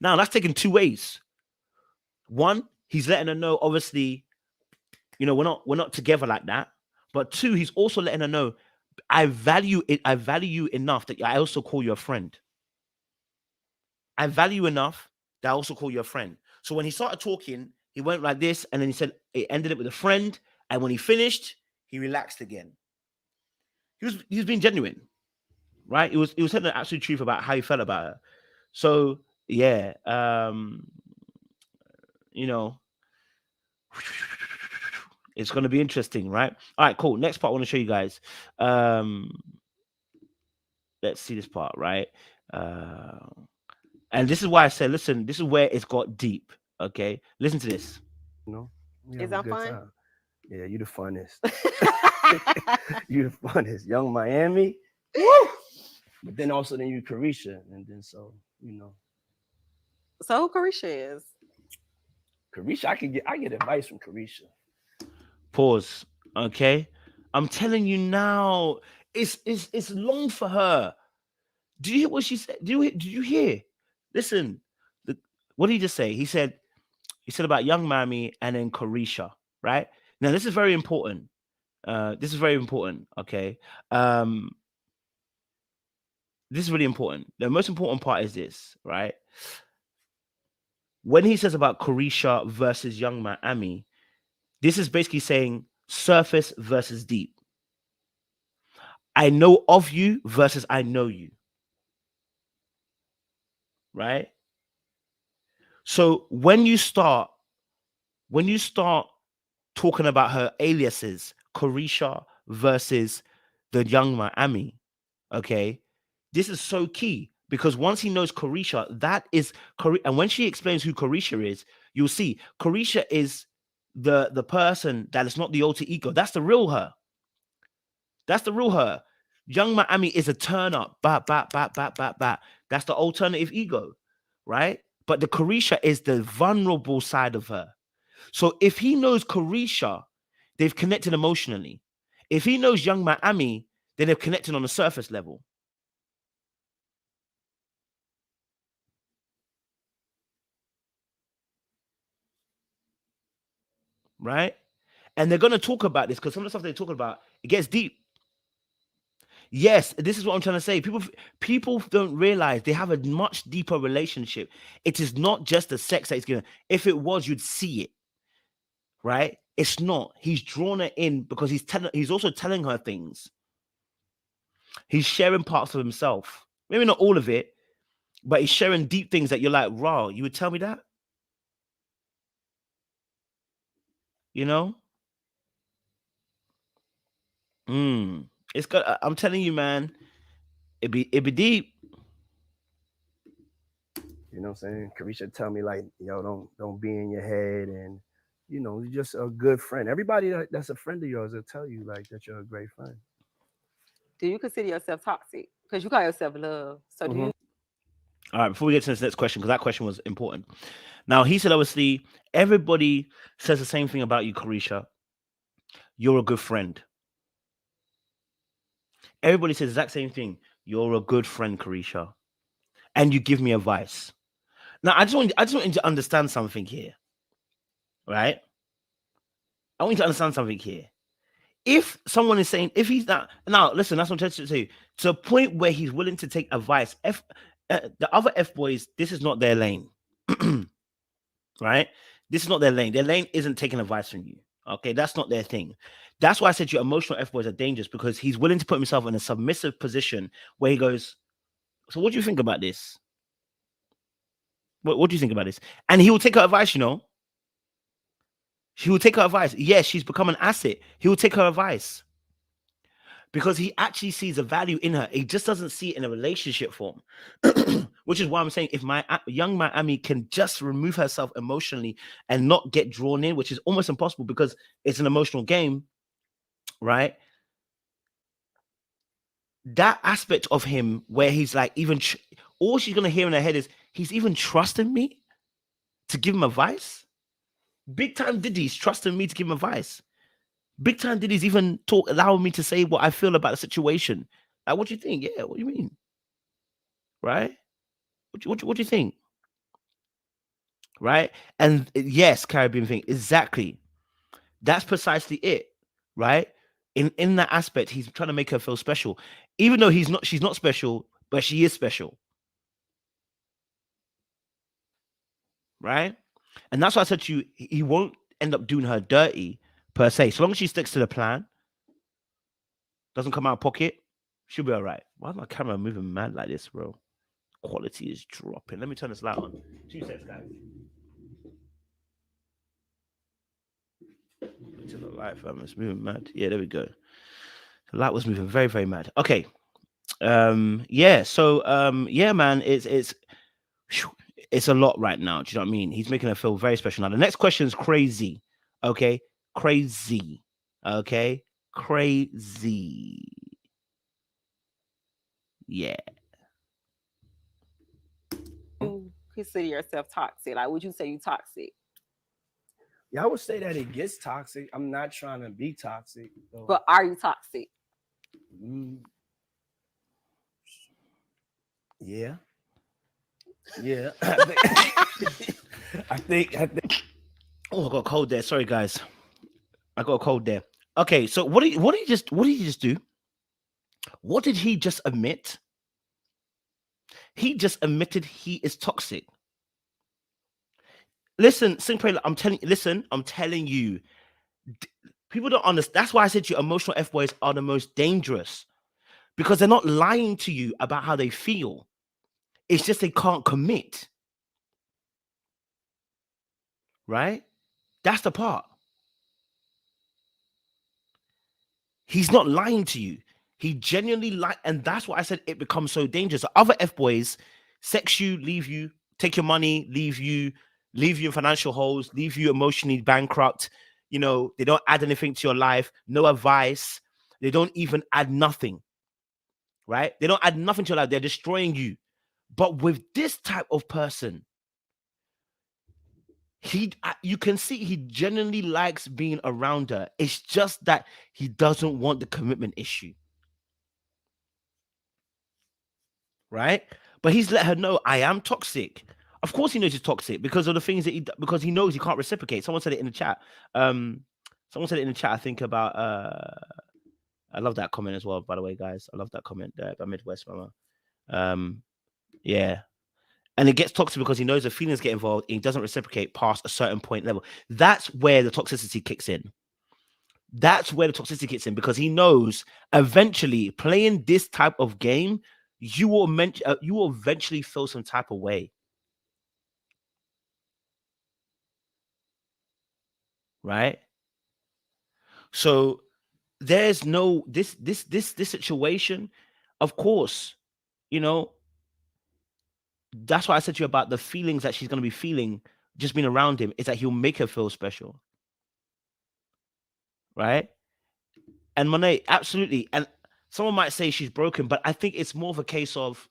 B: Now, that's taken two ways. One, he's letting her know, obviously, you know, we're not together like that. But two, he's also letting her know, I value it. I value you enough that I also call you a friend. I value enough that I also call you a friend. So when he started talking, he went like this, and then he said it ended it with a friend. And when he finished, he relaxed again. He was being genuine, right? He was telling the absolute truth about how he felt about her. So yeah, you know, it's gonna be interesting, right? All right, cool. Next part I want to show you guys. Let's see this part, right? And this is why I said, listen, this is where it's got deep. Okay, listen to this.
C: You know,
A: Is that fun?
C: Time. Yeah, you the funnest. You the funnest. Young Miami. Woo! But then also you Carisha, and then so you know.
A: So who Carisha is?
C: Carisha, I get advice from Carisha.
B: Pause. Okay. I'm telling you now, it's long for her. Do you hear what she said? Did you hear? Listen, what did he just say? He said about Young Mammy and then Carisha, right? Now this is very important. This is very important. Okay. This is really important. The most important part is this, right? When he says about Carisha versus Young Miami, this is basically saying surface versus deep. I know of you versus I know you. Right? So when you start talking about her aliases, Carisha versus the Young Miami, okay, this is so key because once he knows Carisha, that is and when she explains who Carisha is, you'll see Carisha is the person that is not the alter ego. That's the real her. That's the real her. Young Miami is a turn up. Bat. That's the alternative ego, right? But the Carisha is the vulnerable side of her. So if he knows Carisha, they've connected emotionally. If he knows Young Miami, then they've connected on the surface level. Right? And they're going to talk about this because some of the stuff they're talking about, it gets deep. Yes, this is what I'm trying to say. People don't realize they have a much deeper relationship. It is not just the sex that he's giving. If it was, you'd see it. Right? It's not. He's drawn her in because he's also telling her things. He's sharing parts of himself. Maybe not all of it, but he's sharing deep things that you're like, raw, you would tell me that? You know? It's got. I'm telling you, man. It be deep.
C: You know what I'm saying? Carisha tell me like, yo, don't be in your head, and you're just a good friend. Everybody that's a friend of yours will tell you like that you're a great friend.
A: Do you consider yourself toxic? Because you call yourself love. So do you?
B: All right, before we get to this next question, because that question was important. Now, he said, obviously, everybody says the same thing about you, Carisha. You're a good friend. Everybody says the exact same thing. You're a good friend, Carisha. And you give me advice. Now, I just want you to understand something here. Right? I want you to understand something here. If someone is saying, if he's not, now listen, that's what I'm trying to say. To a point where he's willing to take advice. The other F boys, this is not their lane. Right? This is not their lane. Their lane isn't taking advice from you. Okay, that's not their thing. That's why I said your emotional F boys are dangerous, because he's willing to put himself in a submissive position where he goes, so what do you think about this? What do you think about this? And he will take her advice, He will take her advice. Yes, she's become an asset. He will take her advice because he actually sees a value in her. He just doesn't see it in a relationship form, which is why I'm saying if my young Miami can just remove herself emotionally and not get drawn in, which is almost impossible because it's an emotional game, right? That aspect of him where he's like, all she's going to hear in her head is, he's even trusting me to give him advice. Big time Diddy's trusting me to give him advice. Big time Diddy's even allowing me to say what I feel about the situation. Like, what do you think? Yeah, what do you mean? Right? What do you think? Right? And yes, Caribbean thing, exactly. That's precisely it, right? In that aspect, he's trying to make her feel special, even though she's not special, but she is special, right? And that's why I said to you, he won't end up doing her dirty per se. So long as she sticks to the plan, doesn't come out of pocket, she'll be all right. Why is my camera moving mad like this, bro? Quality is dropping. Let me turn this light on. 2 seconds, guys. To the light, fam. It's moving mad. Yeah, there we go. The light was moving very, very mad. Okay. Yeah. So, yeah, man. It's a lot right now. Do you know what I mean? He's making her feel very special. Now, the next question is crazy. Okay, crazy. Okay, crazy. Yeah.
A: You consider yourself toxic? Like, would you say you toxic?
C: Yeah, I would say that it gets toxic. I'm not trying to be toxic. So.
A: But are you toxic?
C: Yeah. Yeah. I think.
B: Oh, I got a cold there. Sorry, guys. I got a cold there. Okay, so what did he just do? What did he just admit? He just admitted he is toxic. Listen, I'm telling you, people don't understand. That's why I said to you, emotional F-boys are the most dangerous, because they're not lying to you about how they feel. It's just they can't commit. Right? That's the part. He's not lying to you. He genuinely and that's why I said it becomes so dangerous. Other F-boys sex you, leave you, take your money, leave you in financial holes, leave you emotionally bankrupt. You know, they don't add anything to your life, no advice. They don't even add nothing, right? They don't add nothing to your life. They're destroying you. But with this type of person, you can see he genuinely likes being around her. It's just that he doesn't want the commitment issue. Right? But he's let her know, I am toxic. Of course he knows he's toxic because of the things that because he knows he can't reciprocate. Someone said it in the chat. I think about I love that comment as well, by the way, guys. I love that comment there by Midwest Mama. Yeah. And it gets toxic because he knows the feelings get involved and he doesn't reciprocate past a certain point level. That's where the toxicity kicks in. That's where the toxicity kicks in, because he knows eventually playing this type of game, you will eventually feel some type of way. Right? So there's no this situation, of course, you know, that's why I said to you about the feelings that she's going to be feeling just being around him, is that he'll make her feel special. Right? And Monet, absolutely. And someone might say she's broken, but I think it's more of a case of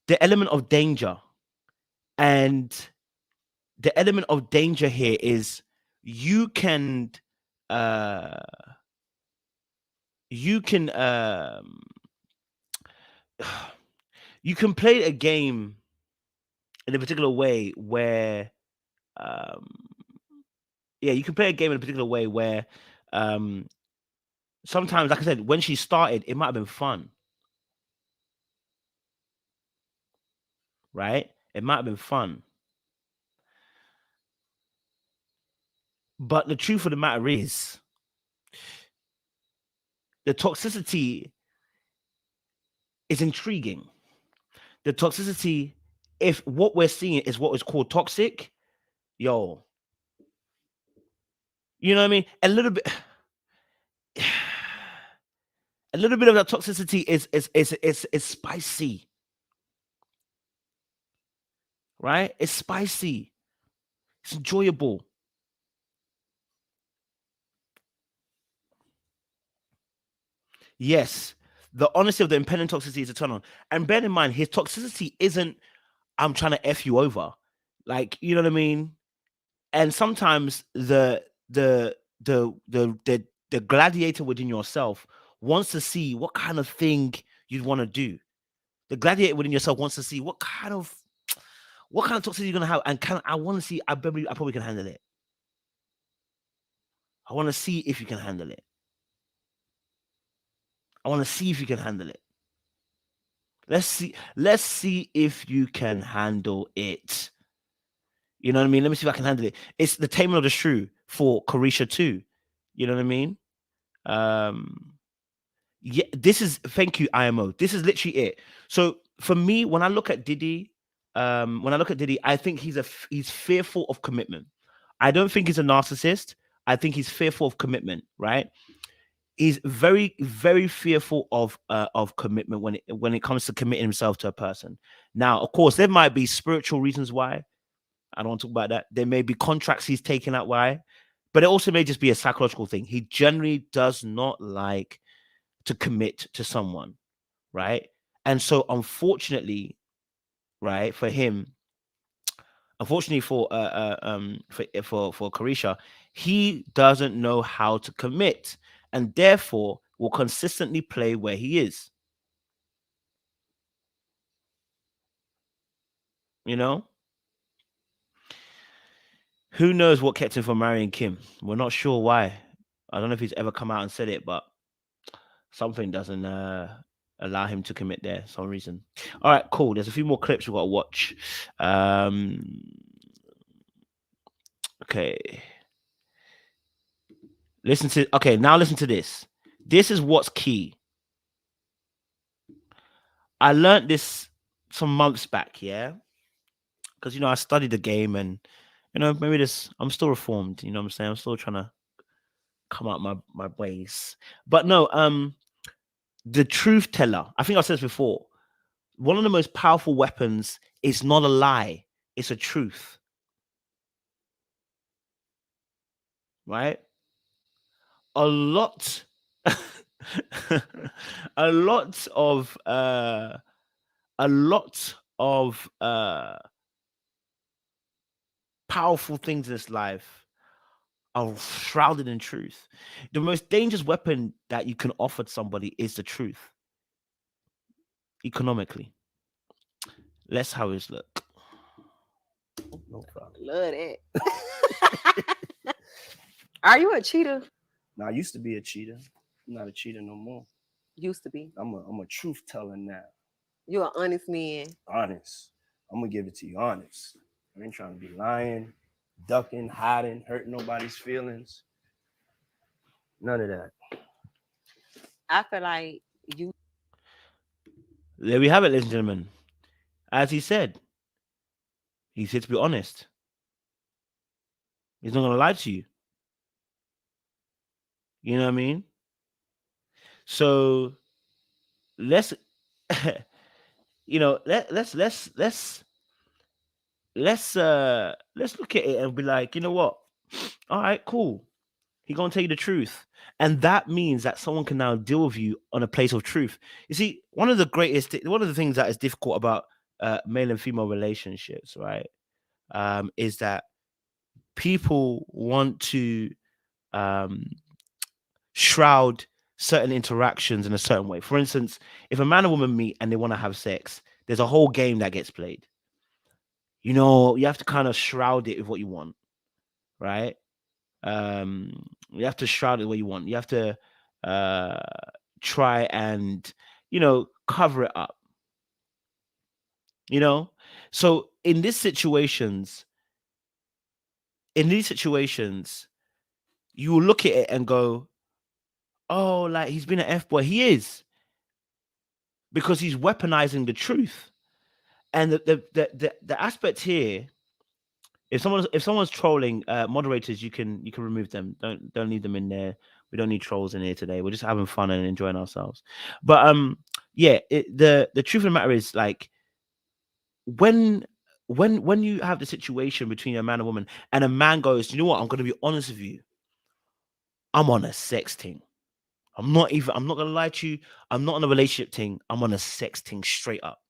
B: the element of danger. And the element of danger here is you can you can play a game in a particular way where you can play a game in a particular way where sometimes, like I said, when she started, it might have been fun. Right? It might have been fun. But the truth of the matter is, the toxicity is intriguing. The toxicity, if what we're seeing is what is called toxic, yo, you know what I mean? A little bit of that toxicity is spicy. Right? It's spicy. It's enjoyable. Yes, the honesty of the impending toxicity is a turn on. And bear in mind, his toxicity isn't, I'm trying to F you over. Like, you know what I mean? And sometimes the gladiator within yourself wants to see what kind of thing you'd want to do. The gladiator within yourself wants to see what kind of toxicity you're gonna have, and I want to see. I probably can handle it. I want to see if you can handle it. I want to see if you can handle it. Let's see if you can handle it. You know what I mean? Let me see if I can handle it. It's the Taming of the Shrew for Carisha too. You know what I mean? Yeah, this is, thank you, IMO. This is literally it. So for me, when I look at Diddy, I think he's fearful of commitment. I don't think he's a narcissist. I think he's fearful of commitment, right? He's very, very fearful of commitment when it comes to committing himself to a person. Now, of course, there might be spiritual reasons why. I don't want to talk about that. There may be contracts he's taken out why, but it also may just be a psychological thing. He generally does not like to commit to someone, right? And so, unfortunately, right, for him, Unfortunately for Carisha, he doesn't know how to commit, and therefore will consistently play where he is. You know, who knows what kept him from marrying Kim? We're not sure why. I don't know if he's ever come out and said it, but something doesn't allow him to commit there for some reason. All right, cool. There's a few more clips we've got to watch. Okay. Now listen to this. This is what's key. I learned this some months back, yeah? Because, I studied the game and, maybe I'm still reformed, you know what I'm saying? I'm still trying to come out my ways. But no, the truth teller, I think I said this before, one of the most powerful weapons is not a lie, it's a truth. Right? A lot a lot of powerful things in this life are shrouded in truth. The most dangerous weapon that you can offer to somebody is the truth. Economically. Let's have this look.
C: No problem.
A: Love that. Are you a cheater?
C: Now, I used to be a cheater. I'm not a cheater no more.
A: Used to be.
C: I'm a truth teller now.
A: You're an honest man.
C: Honest. I'm gonna give it to you honest. I ain't trying to be lying, ducking, hiding, hurting nobody's feelings. None of that.
A: I feel like you.
B: There we have it, ladies and gentlemen. As he said, he's here to be honest. He's not gonna lie to you. You know what I mean? So let's let's look at it and be like, you know what? All right, cool. He's gonna tell you the truth. And that means that someone can now deal with you on a place of truth. You see, one of the things that is difficult about male and female relationships, right? Is that people want to shroud certain interactions in a certain way. For instance, if a man and woman meet and they want to have sex, there's a whole game that gets played. You have to kind of shroud it with what you want, right? You have to shroud it the way you want. You have to try and cover it up. So in these situations, you will look at it and go, oh, like he's been an F-boy. He is, because he's weaponizing the truth. And the aspect here, if someone's trolling, moderators, you can remove them. Don't leave them in there. We don't need trolls in here today. We're just having fun and enjoying ourselves. But the truth of the matter is, like, when you have the situation between a man and woman, and a man goes, you know what, I'm going to be honest with you, I'm on a sex thing. I'm not going to lie to you. I'm not on a relationship thing. I'm on a sex thing straight up.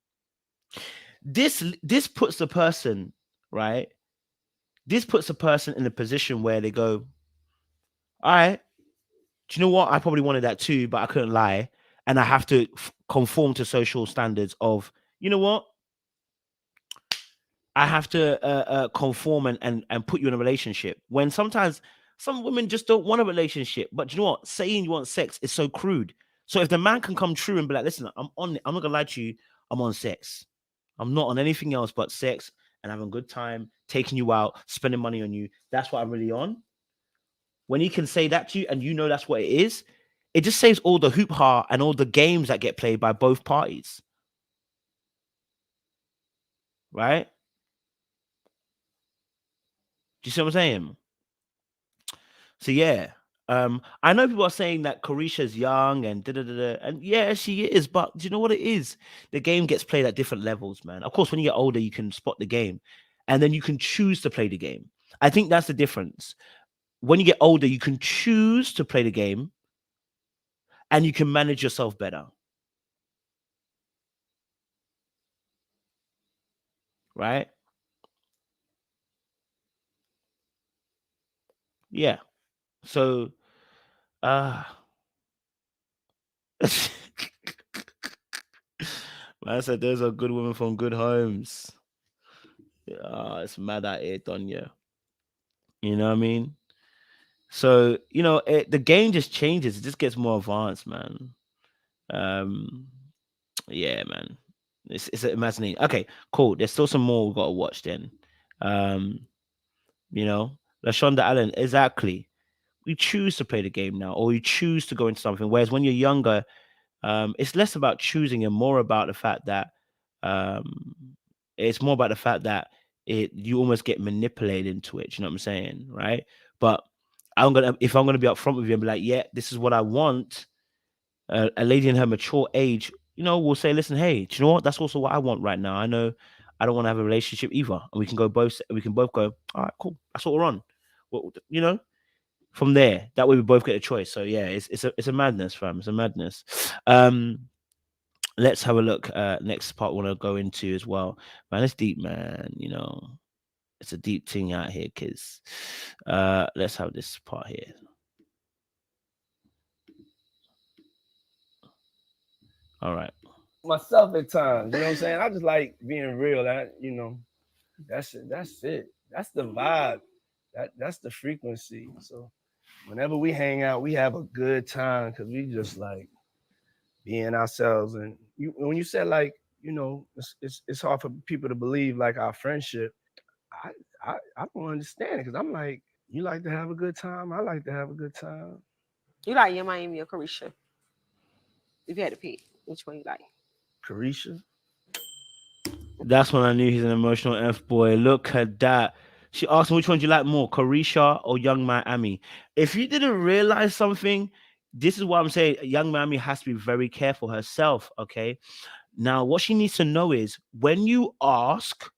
B: This puts the person, right? This puts a person in a position where they go, all right, do you know what? I probably wanted that too, but I couldn't lie. And I have to conform to social standards of, you know what? I have to conform and put you in a relationship. When sometimes some women just don't want a relationship. But you know what? Saying you want sex is so crude. So if the man can come true and be like, listen, I'm not going to lie to you. I'm on sex. I'm not on anything else but sex and having a good time, taking you out, spending money on you. That's what I'm really on. When he can say that to you and that's what it is, it just saves all the hoop-ha and all the games that get played by both parties. Right? Do you see what I'm saying? So yeah, I know people are saying that Carisha's young and da-da-da-da, and yeah, she is, but do you know what it is? The game gets played at different levels, man. Of course, when you get older, you can spot the game, and then you can choose to play the game. I think that's the difference. When you get older, you can choose to play the game, and you can manage yourself better. Right? Yeah. So man said those are good women from good homes. It's mad at it, Donya. You know what I mean? So, the game just changes. It just gets more advanced, man. Um, yeah, man. It's imagining. Okay, cool. There's still some more we've got to watch then. Um, LaShonda Allen, exactly. We choose to play the game now, or we choose to go into something. Whereas when you're younger, it's less about choosing and more about the fact that um, it's more about the fact that you almost get manipulated into it. You know what I'm saying, right? But if I'm gonna be upfront with you and be like, yeah, this is what I want. A lady in her mature age, will say, listen, hey, do you know what? That's also what I want right now. I know I don't want to have a relationship either, and we can both go, all right, cool. That's what we're on. Well, from there, that way we both get a choice. So yeah, it's a madness, fam. It's a madness. Let's have a look. Next part I want to go into as well. Man, it's deep, man. It's a deep thing out here, kids. Let's have this part here. All right.
C: Myself at times, you know what I'm saying? I just like being real. That's it. That's the vibe. That's the frequency. So whenever we hang out, we have a good time because we just like being ourselves. And when you said like, it's hard for people to believe like our friendship. I don't understand it because I'm like, you like to have a good time. I like to have a good time.
A: You like your Miami or Carisha? If you had to pick, which one you like?
C: Carisha.
B: That's when I knew he's an emotional F boy. Look at that. She asked me which one do you like more, Carisha or Young Miami? If you didn't realize something, this is what I'm saying. Young Miami has to be very careful herself. Okay. Now, what she needs to know is when you ask,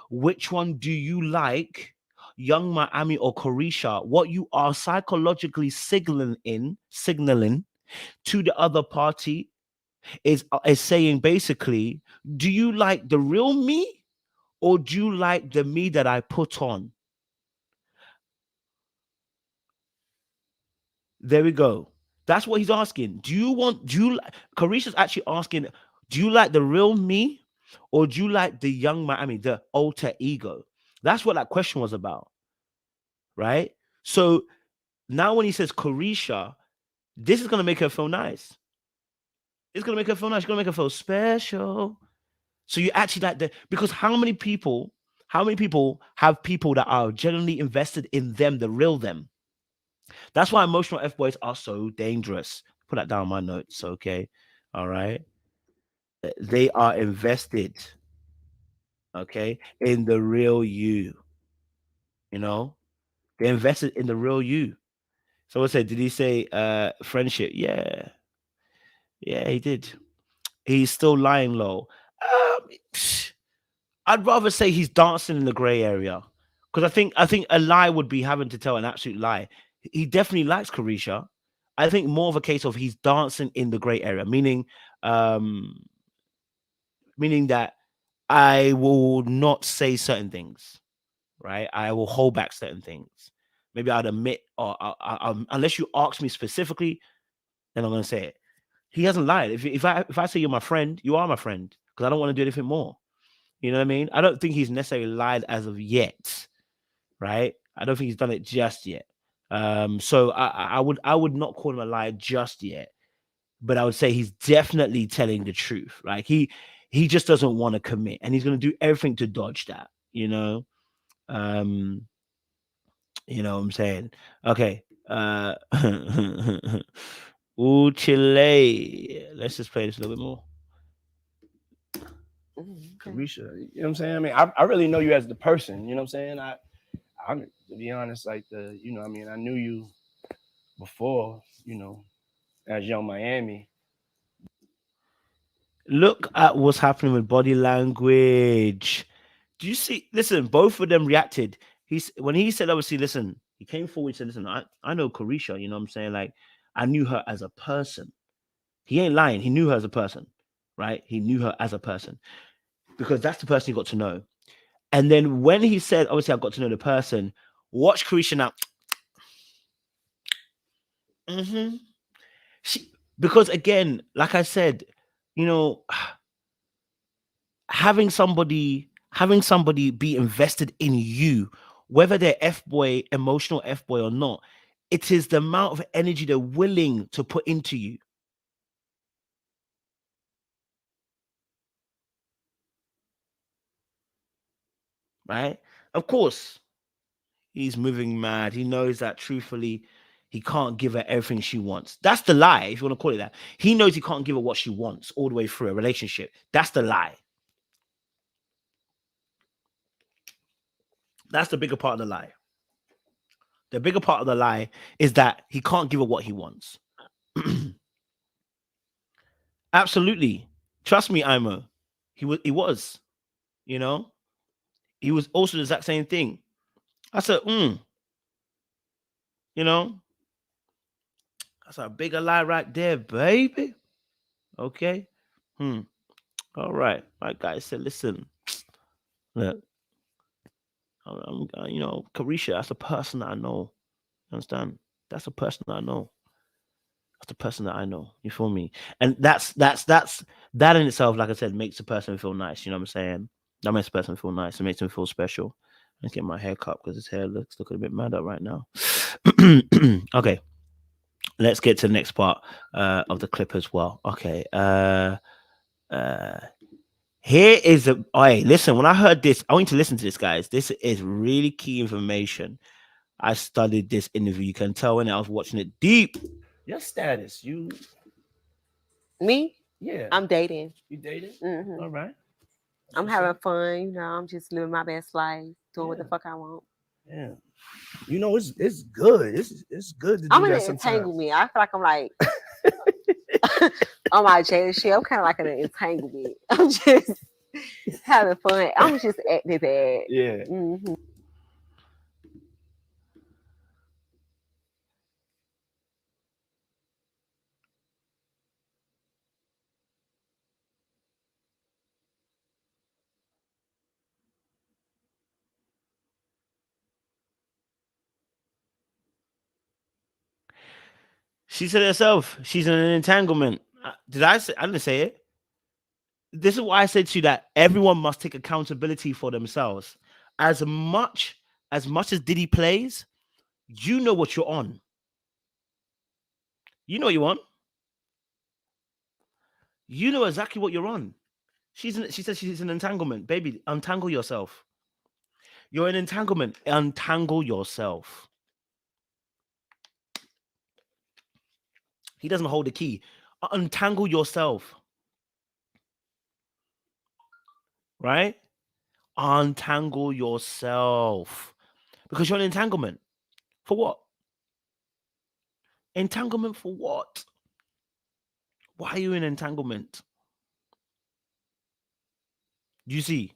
B: which one do you like, Young Miami or Carisha, what you are psychologically signaling to the other party is saying basically, do you like the real me or do you like the me that I put on? There we go. That's what he's asking. Carisha's actually asking, do you like the real me or do you like the young Miami, the alter ego? That's what that question was about. Right? So now when he says Carisha, this is going to make her feel nice. It's going to make her feel nice. It's going to make her feel special. So you actually like because how many people have people that are genuinely invested in them, the real them? That's why emotional F-boys are so dangerous. Put that down on my notes, okay? All right. They are invested, okay, in the real you. They're invested in the real you. Someone said, did he say friendship? Yeah. Yeah, he did. He's still lying low. I'd rather say he's dancing in the gray area. Because I think a lie would be having to tell an absolute lie. He definitely likes Carisha. I think more of a case of he's dancing in the gray area, meaning that I will not say certain things, right? I will hold back certain things. Maybe I'd admit, or unless you ask me specifically, then I'm going to say it. He hasn't lied. If I say you're my friend, you are my friend because I don't want to do anything more. You know what I mean? I don't think he's necessarily lied as of yet, right? I don't think he's done it just yet. So I would not call him a liar just yet, but I would say he's definitely telling the truth. Right? He just doesn't want to commit, and he's going to do everything to dodge that. You know what I'm saying? Okay. Ooh, Chile. Let's just play this a little bit more.
C: Carisha, you know what I'm saying? I mean, I really know you as the person, you know what I'm saying? I'm to be honest, like I knew you before, as Young Miami.
B: Look at what's happening with body language. Do you see? Listen, both of them reacted. When he said, obviously, listen, he came forward and said, listen, I know Carisha, you know what I'm saying? Like, I knew her as a person. He ain't lying. He knew her as a person, right? He knew her as a person because that's the person he got to know. And then when he said, obviously, I got to know the person, watch Carisha now. Mm-hmm. Because again, like I said, you know, having somebody be invested in you, whether they're F-boy, emotional F-boy or not, it is the amount of energy they're willing to put into you. Right? Of course, he's moving mad. He knows that truthfully, he can't give her everything she wants. That's the lie, if you want to call it that. He knows he can't give her what she wants all the way through a relationship. That's the lie. That's the bigger part of the lie. The bigger part of the lie is that he can't give her what he wants. Absolutely. Trust me, Imo. He was, you know, he was also the exact same thing. I said, you know, that's a bigger lie right there, baby. Okay. All right. My guy said, listen, look, you know, Carisha, that's a person that I know. You understand? That's a person that I know. That's the person that I know. You feel me? And that's that in itself, like I said, makes a person feel nice. You know what I'm saying? That makes a person feel nice. It makes him feel special. Let's get my hair cut because his hair looks looking a bit mad up right now. Okay. Let's get to the next part of the clip as well. Okay. Here is a hey, listen, when I heard this, I want you to listen to this, guys. This is really key information. I studied this interview. You can tell when I was watching it deep.
C: Your status,
A: Me?
C: yeah.
A: I'm dating.
C: You dating?
A: Mhm.
C: All right.
A: I'm having fun. You know, I'm just living my best life, doing what the fuck I want.
C: Yeah. You know, it's good. It's good to do
A: I'm in
C: that
A: an
C: sometimes.
A: entanglement. I feel like I'm like on my Jada shit. I'm kind of like in an entanglement. I'm just having fun. I'm just acting bad.
C: Yeah.
A: Mm-hmm.
B: She said it herself. She's in an entanglement. Did I say? I didn't say it. This is why I said to you that everyone must take accountability for themselves. As much as Diddy plays, you know what you're on. You know what you want. You know exactly what you're on. She says she's an entanglement. Baby, untangle yourself. You're an entanglement. Untangle yourself. He doesn't hold the key. Untangle yourself. Right? Untangle yourself. Because you're an entanglement. For what? Entanglement for what? Why are you in entanglement? You see?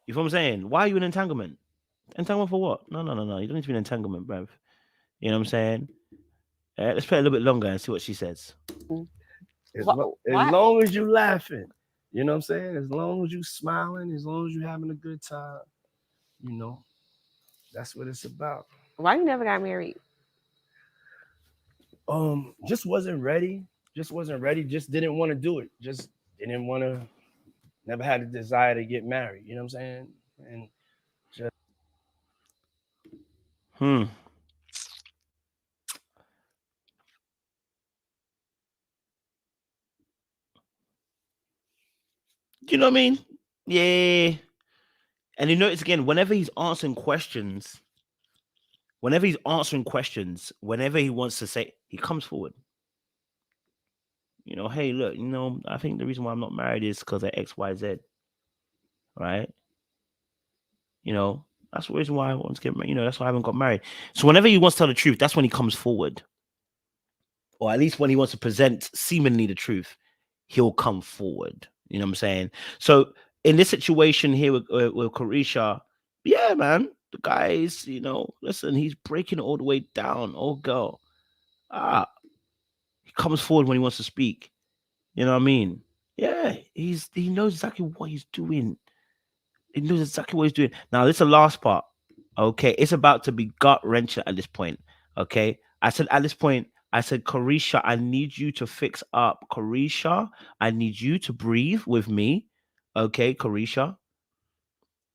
B: You know what I'm saying? Why are you in entanglement? Entanglement for what? No. You don't need to be in entanglement, bruv. You know what I'm saying? Let's play a little bit longer and see what she says.
C: As long as you laughing, you know what I'm saying? As long as you smiling, as long as you having a good time, you know, that's what it's about.
A: Why you never got married?
C: Just wasn't ready. Just didn't want to do it. Just didn't want to. Never had a desire to get married. You know what I'm saying? And just.
B: You know what I mean? Yeah. And you notice again, whenever he's answering questions, whenever he wants to say, he comes forward. You know, hey, look, you know, I think the reason why I'm not married is because of X, Y, Z. Right? You know, that's the reason why I want to get married. You know, that's why I haven't got married. So whenever he wants to tell the truth, that's when he comes forward. Or at least when he wants to present seemingly the truth, he'll come forward. You know what I'm saying? So in this situation here with Carisha, yeah, man, the guy is, you know, listen, he's breaking it all the way down. Oh, girl. He comes forward when he wants to speak. You know what I mean? Yeah, he knows exactly what he's doing. He knows exactly what he's doing. Now, this is the last part. Okay, it's about to be gut wrenching at this point. Okay, I said at this point, I said, Carisha, I need you to fix up. Carisha, I need you to breathe with me. Okay, Carisha.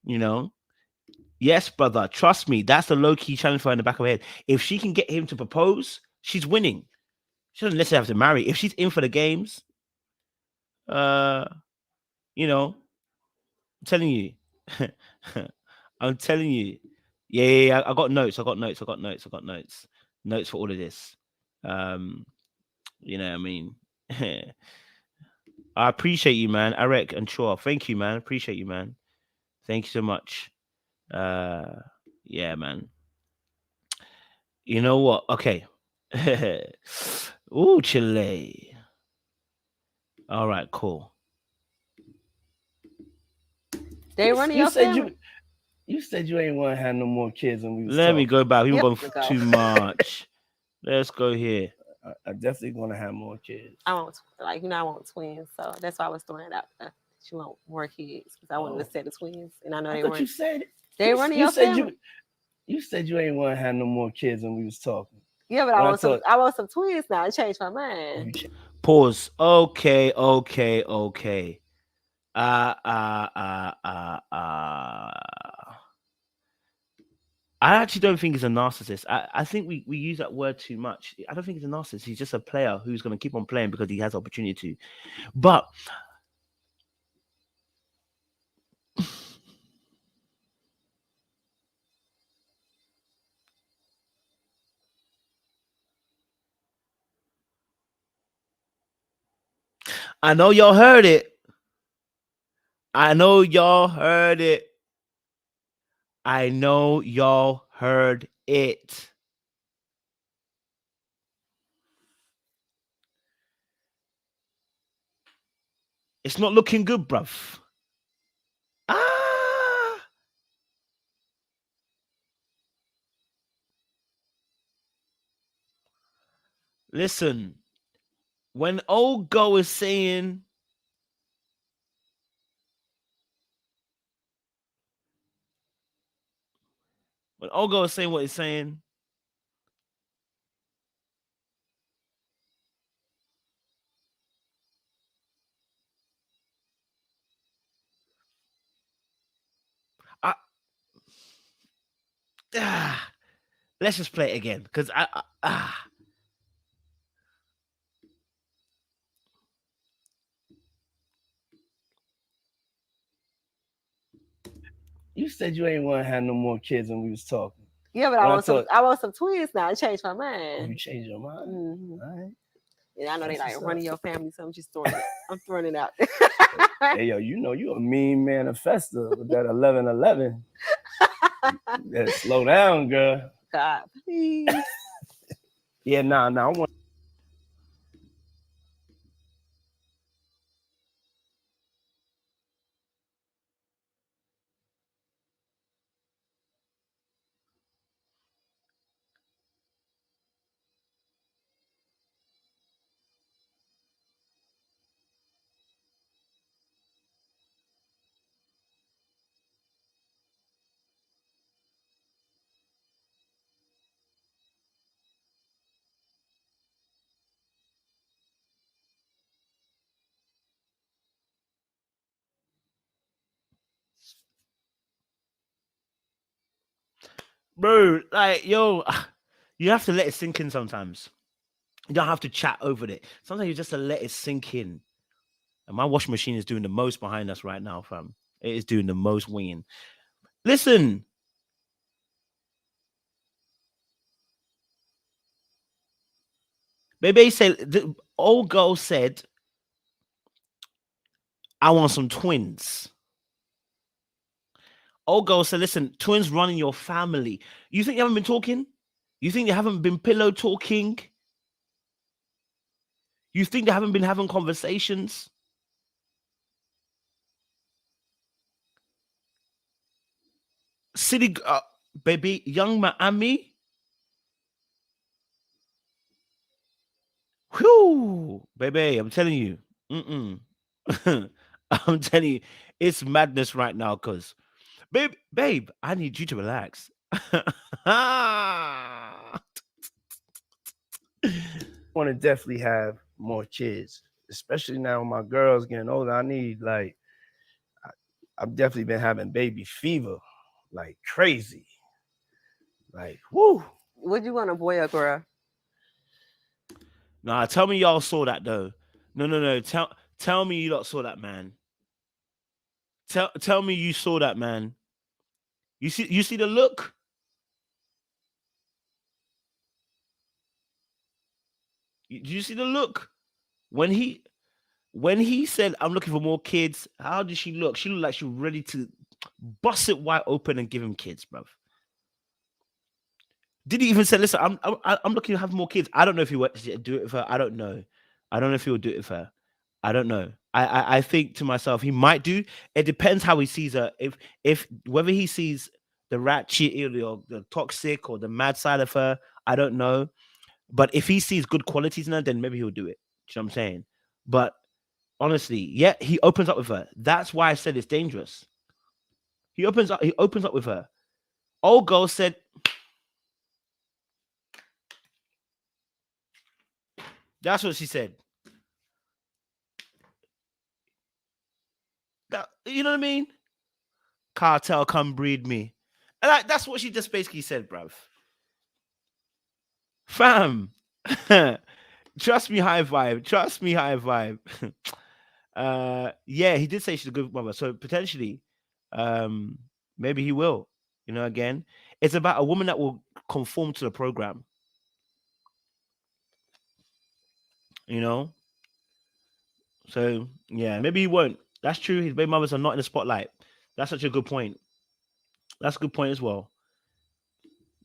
B: You know, yes, brother. Trust me. That's the low-key challenge for her in the back of her head. If she can get him to propose, she's winning. She doesn't necessarily have to marry. If she's in for the games, you know, I'm telling you. I'm telling you. Yeah. I got notes. Notes for all of this. You know what I mean? I appreciate you, man. Eric and Chua. Thank you, man. Appreciate you, man. Thank you so much. Yeah, man. You know what? Okay. Ooh, Chile. All right, cool.
A: They running your family.
C: You said you ain't want to have no more kids when we was
B: Let me
C: talking.
B: go back. We've gone too much. Let's go here.
C: I definitely want to have more kids.
A: I want twins, so that's why I was throwing it out there. You want more kids because I wanted to set the twins, and I know they weren't.
C: You said
A: they running your family.
C: You said you ain't want to have no more kids when we was talking.
A: Yeah, but I want some twins now. I changed my mind.
B: Pause. Okay. I actually don't think he's a narcissist. I think we use that word too much. I don't think he's a narcissist. He's just a player who's going to keep on playing because he has opportunity to. But I know y'all heard it. I know y'all heard it. It's not looking good, bruv. Listen, when old girl is saying what he's saying, let's just play it again because
C: You said you ain't want to have no more kids when we was talking.
A: Yeah, but I want some twins now. I changed my mind.
C: You changed your mind?
A: Mm-hmm.
C: All right.
A: Yeah, I know they like running your family, so I'm just throwing it. I'm throwing it out.
C: Hey, yo, you know you a mean manifester with that 1111. Better slow down, girl.
A: God, please.
C: Yeah, nah. I want.
B: bro, like, yo, you have to let it sink in sometimes. You don't have to chat over it. Sometimes you just have to let it sink in. And my washing machine is doing the most behind us right now, fam. It is doing the most winging. Listen. Baby said, the old girl said, I want some twins. Old girl said, listen, twins running your family. You think they haven't been talking? You think they haven't been pillow talking? You think they haven't been having conversations? City, baby, young Miami. Whew, baby, I'm telling you. I'm telling you, it's madness right now, cuz. Babe, I need you to relax.
C: want to definitely have more kids, especially now my girl's getting older. I need I've definitely been having baby fever like crazy. Like, whoo.
A: Would you want a boy or girl?
B: Nah, tell me y'all saw that though. No. Tell me you lot saw that, man. Tell me you saw that, man. You see the look? Do you see the look? When he said, I'm looking for more kids, how did she look? She looked like she was ready to bust it wide open and give him kids, bruv. Did he even say, listen, I'm looking to have more kids? I don't know if he would do it with her. I don't know. I don't know if he will do it with her. I don't know. I think to myself, he might do. It depends how he sees her. If whether he sees the ratchet or the toxic or the mad side of her, I don't know. But if he sees good qualities in her, then maybe he'll do it. Do you know what I'm saying? But honestly, yeah, he opens up with her. That's why I said it's dangerous. He opens up with her. Old girl said, that's what she said. You know what I mean? Cartel, come breed me. And that's what she just basically said, bruv. Fam. Trust me, high vibe. Trust me, high vibe. Yeah, he did say she's a good mother. So potentially, maybe he will. You know, again, it's about a woman that will conform to the program. You know? So yeah, maybe he won't. That's true. His baby mothers are not in the spotlight. That's such a good point. That's a good point as well.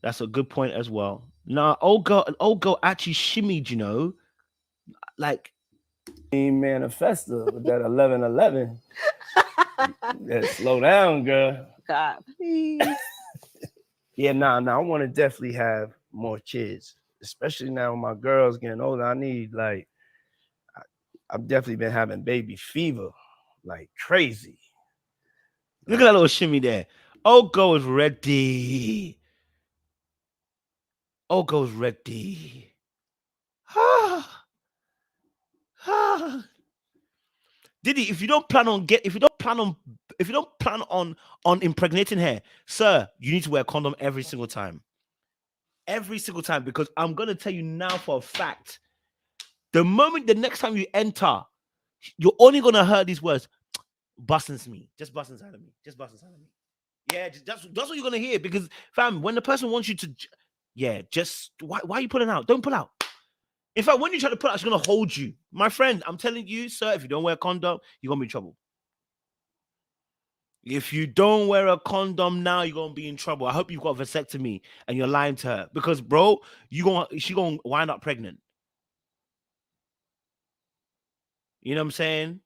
B: That's a good point as well. Nah, old girl actually shimmied, you know, like
C: Manifesto with that 1111. Yeah, slow down, girl.
A: God, please.
C: Yeah, nah. I want to definitely have more kids, especially now my girl's getting older. I need I've definitely been having baby fever like crazy.
B: Look at that little shimmy there. Old girl is ready. Old girl's ready. Diddy, if you don't plan on impregnating her, sir, you need to wear a condom every single time. Every single time, because I'm gonna tell you now for a fact, the next time you enter, you're only gonna hear these words, bust into me, just bust inside of me, just bust inside of me. Yeah, that's what you're gonna hear, because fam, when the person wants you to, yeah, just why are you pulling out? Don't pull out. In fact, when you try to pull out, she's gonna hold you. My friend, I'm telling you, sir, if you don't wear a condom, you're gonna be in trouble. If you don't wear a condom now, you're gonna be in trouble. I hope you've got a vasectomy and you're lying to her, because bro, she gonna wind up pregnant. You know what I'm saying?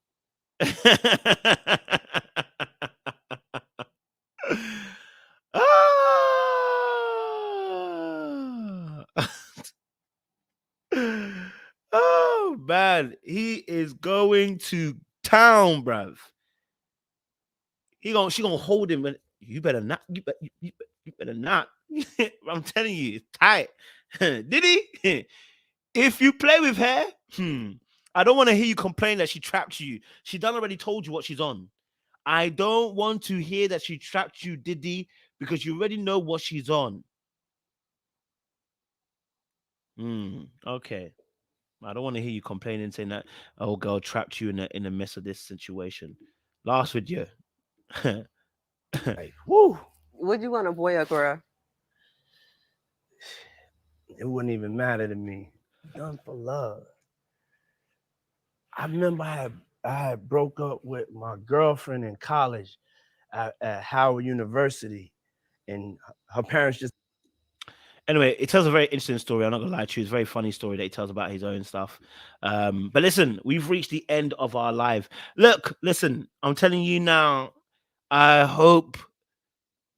B: Oh man, he is going to town, bruv. She gonna hold him, and you better not. You better not. I'm telling you, it's tight. Diddy, if you play with her, I don't want to hear you complain that she trapped you. She done already told you what she's on. I don't want to hear that she trapped you, Diddy, because you already know what she's on. Okay. I don't want to hear you complaining, saying that, oh, girl trapped you in the mess of this situation. Last video.
C: Like, whoo.
A: Would you want a boy or girl?
C: It wouldn't even matter to me. Done for love. I remember I had broke up with my girlfriend in college at Howard University, and her parents just.
B: Anyway, it tells a very interesting story. I'm not gonna lie to you. It's a very funny story that he tells about his own stuff. But listen, we've reached the end of our live. Look, listen, I'm telling you now. I hope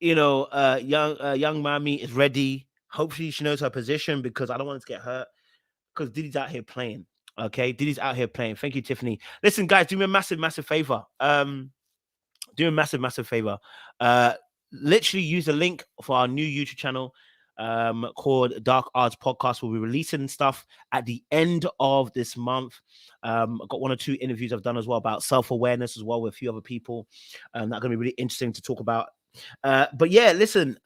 B: young Mami is ready. Hopefully, she knows her position, because I don't want her to get hurt. Because Diddy's out here playing. Okay, Diddy's out here playing. Thank you, Tiffany. Listen, guys, do me a massive favor. Do a massive favor. Literally use the link for our new YouTube channel. called Dark Arts Podcast. We'll be releasing stuff at the end of this month. I've got 1 or 2 interviews I've done as well about self-awareness as well with a few other people. That are going to be really interesting to talk about. But yeah, listen,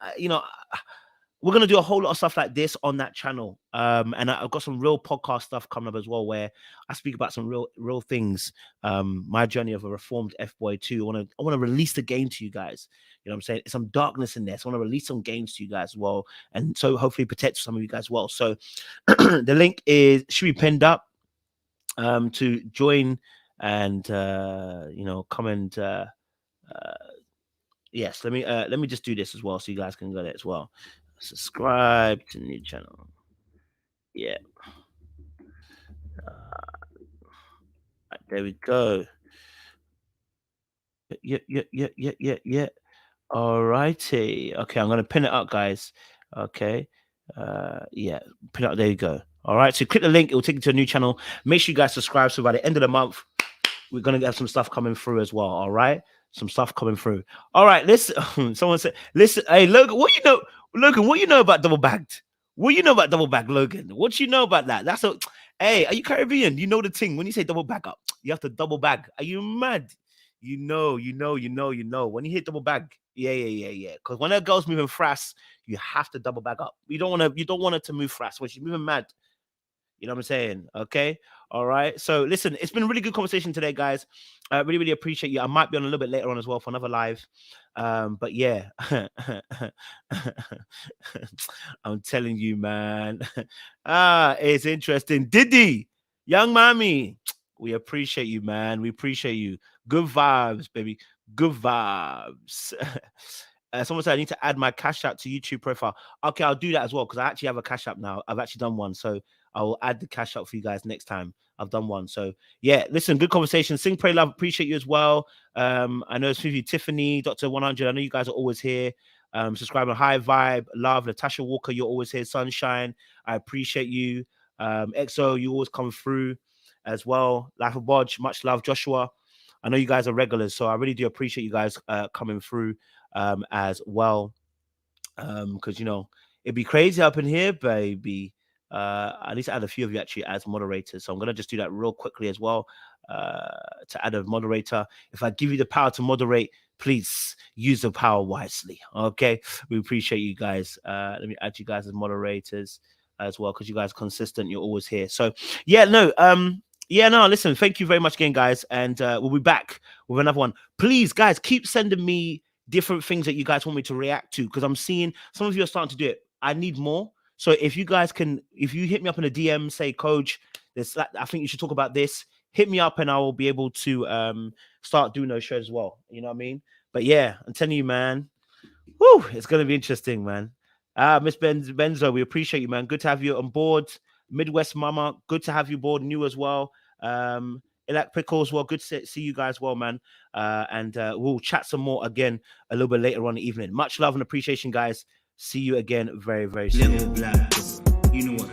B: we're going to do a whole lot of stuff like this on that channel. And I've got some real podcast stuff coming up as well, where I speak about some real things. My journey of a reformed F-boy too. I want to release the game to you guys. You know what I'm saying? Some darkness in there. So I want to release some games to you guys as well. And so hopefully protect some of you guys as well. So the link should be pinned up to join and, come and, yes, let me just do this as well so you guys can go there as well. Subscribe to the new channel. Yeah. Right, there we go. Yeah. All righty. Okay, I'm gonna pin it up, guys. Okay. Yeah, pin it up. There you go. All right. So click the link, it will take you to a new channel. Make sure you guys subscribe. So by the end of the month, we're gonna have some stuff coming through as well. All right. Some stuff coming through. All right. Listen. Someone said, listen, hey Logan, what you know about double bagged? What you know about double bag, Logan? What you know about that? Hey, are you Caribbean? You know the thing. When you say double bag up, you have to double bag. Are you mad? You know. When you hit double bag, yeah. Because when a girl's moving fast, you have to double bag up. You don't want it to move fast. When she's moving mad, you know what I'm saying? Okay. All right. So listen, it's been a really good conversation today, guys. I really appreciate you. I might be on a little bit later on as well for another live. But yeah, I'm telling you, man. It's interesting. Diddy, young mommy, we appreciate you, man. We appreciate you. Good vibes, baby. Good vibes. Someone said I need to add my Cash App to YouTube profile. Okay, I'll do that as well because I actually have a Cash App now. I've actually done one, so I will add the Cash App for you guys next time. I've done one. So yeah, listen, good conversation. Sing, pray, love. Appreciate you as well. I know it's with you, Tiffany, Dr. 100. I know you guys are always here. Subscribe on High Vibe, Love, Natasha Walker. You're always here. Sunshine, I appreciate you. EXO, you always come through as well. Life of Bodge, much love. Joshua, I know you guys are regulars, so I really do appreciate you guys coming through as well. Because it'd be crazy up in here, baby. I need to add a few of you actually as moderators. So I'm going to just do that real quickly as well to add a moderator. If I give you the power to moderate, please use the power wisely. Okay. We appreciate you guys. Let me add you guys as moderators as well because you guys are consistent. You're always here. So listen, thank you very much again, guys. And we'll be back with another one. Please, guys, keep sending me different things that you guys want me to react to because I'm seeing some of you are starting to do it. I need more. So if you guys if you hit me up in a DM, say, Coach, I think you should talk about this, hit me up and I will be able to start doing those shows as well. You know what I mean? But yeah, I'm telling you, man, whoo, it's going to be interesting, man. Miss Benzo, we appreciate you, man. Good to have you on board. Midwest Mama, good to have you aboard. New as well. Elak Pickles, well, good to see you guys well, man. And we'll chat some more again a little bit later on in the evening. Much love and appreciation, guys. See you again very, very soon. Little black, you know what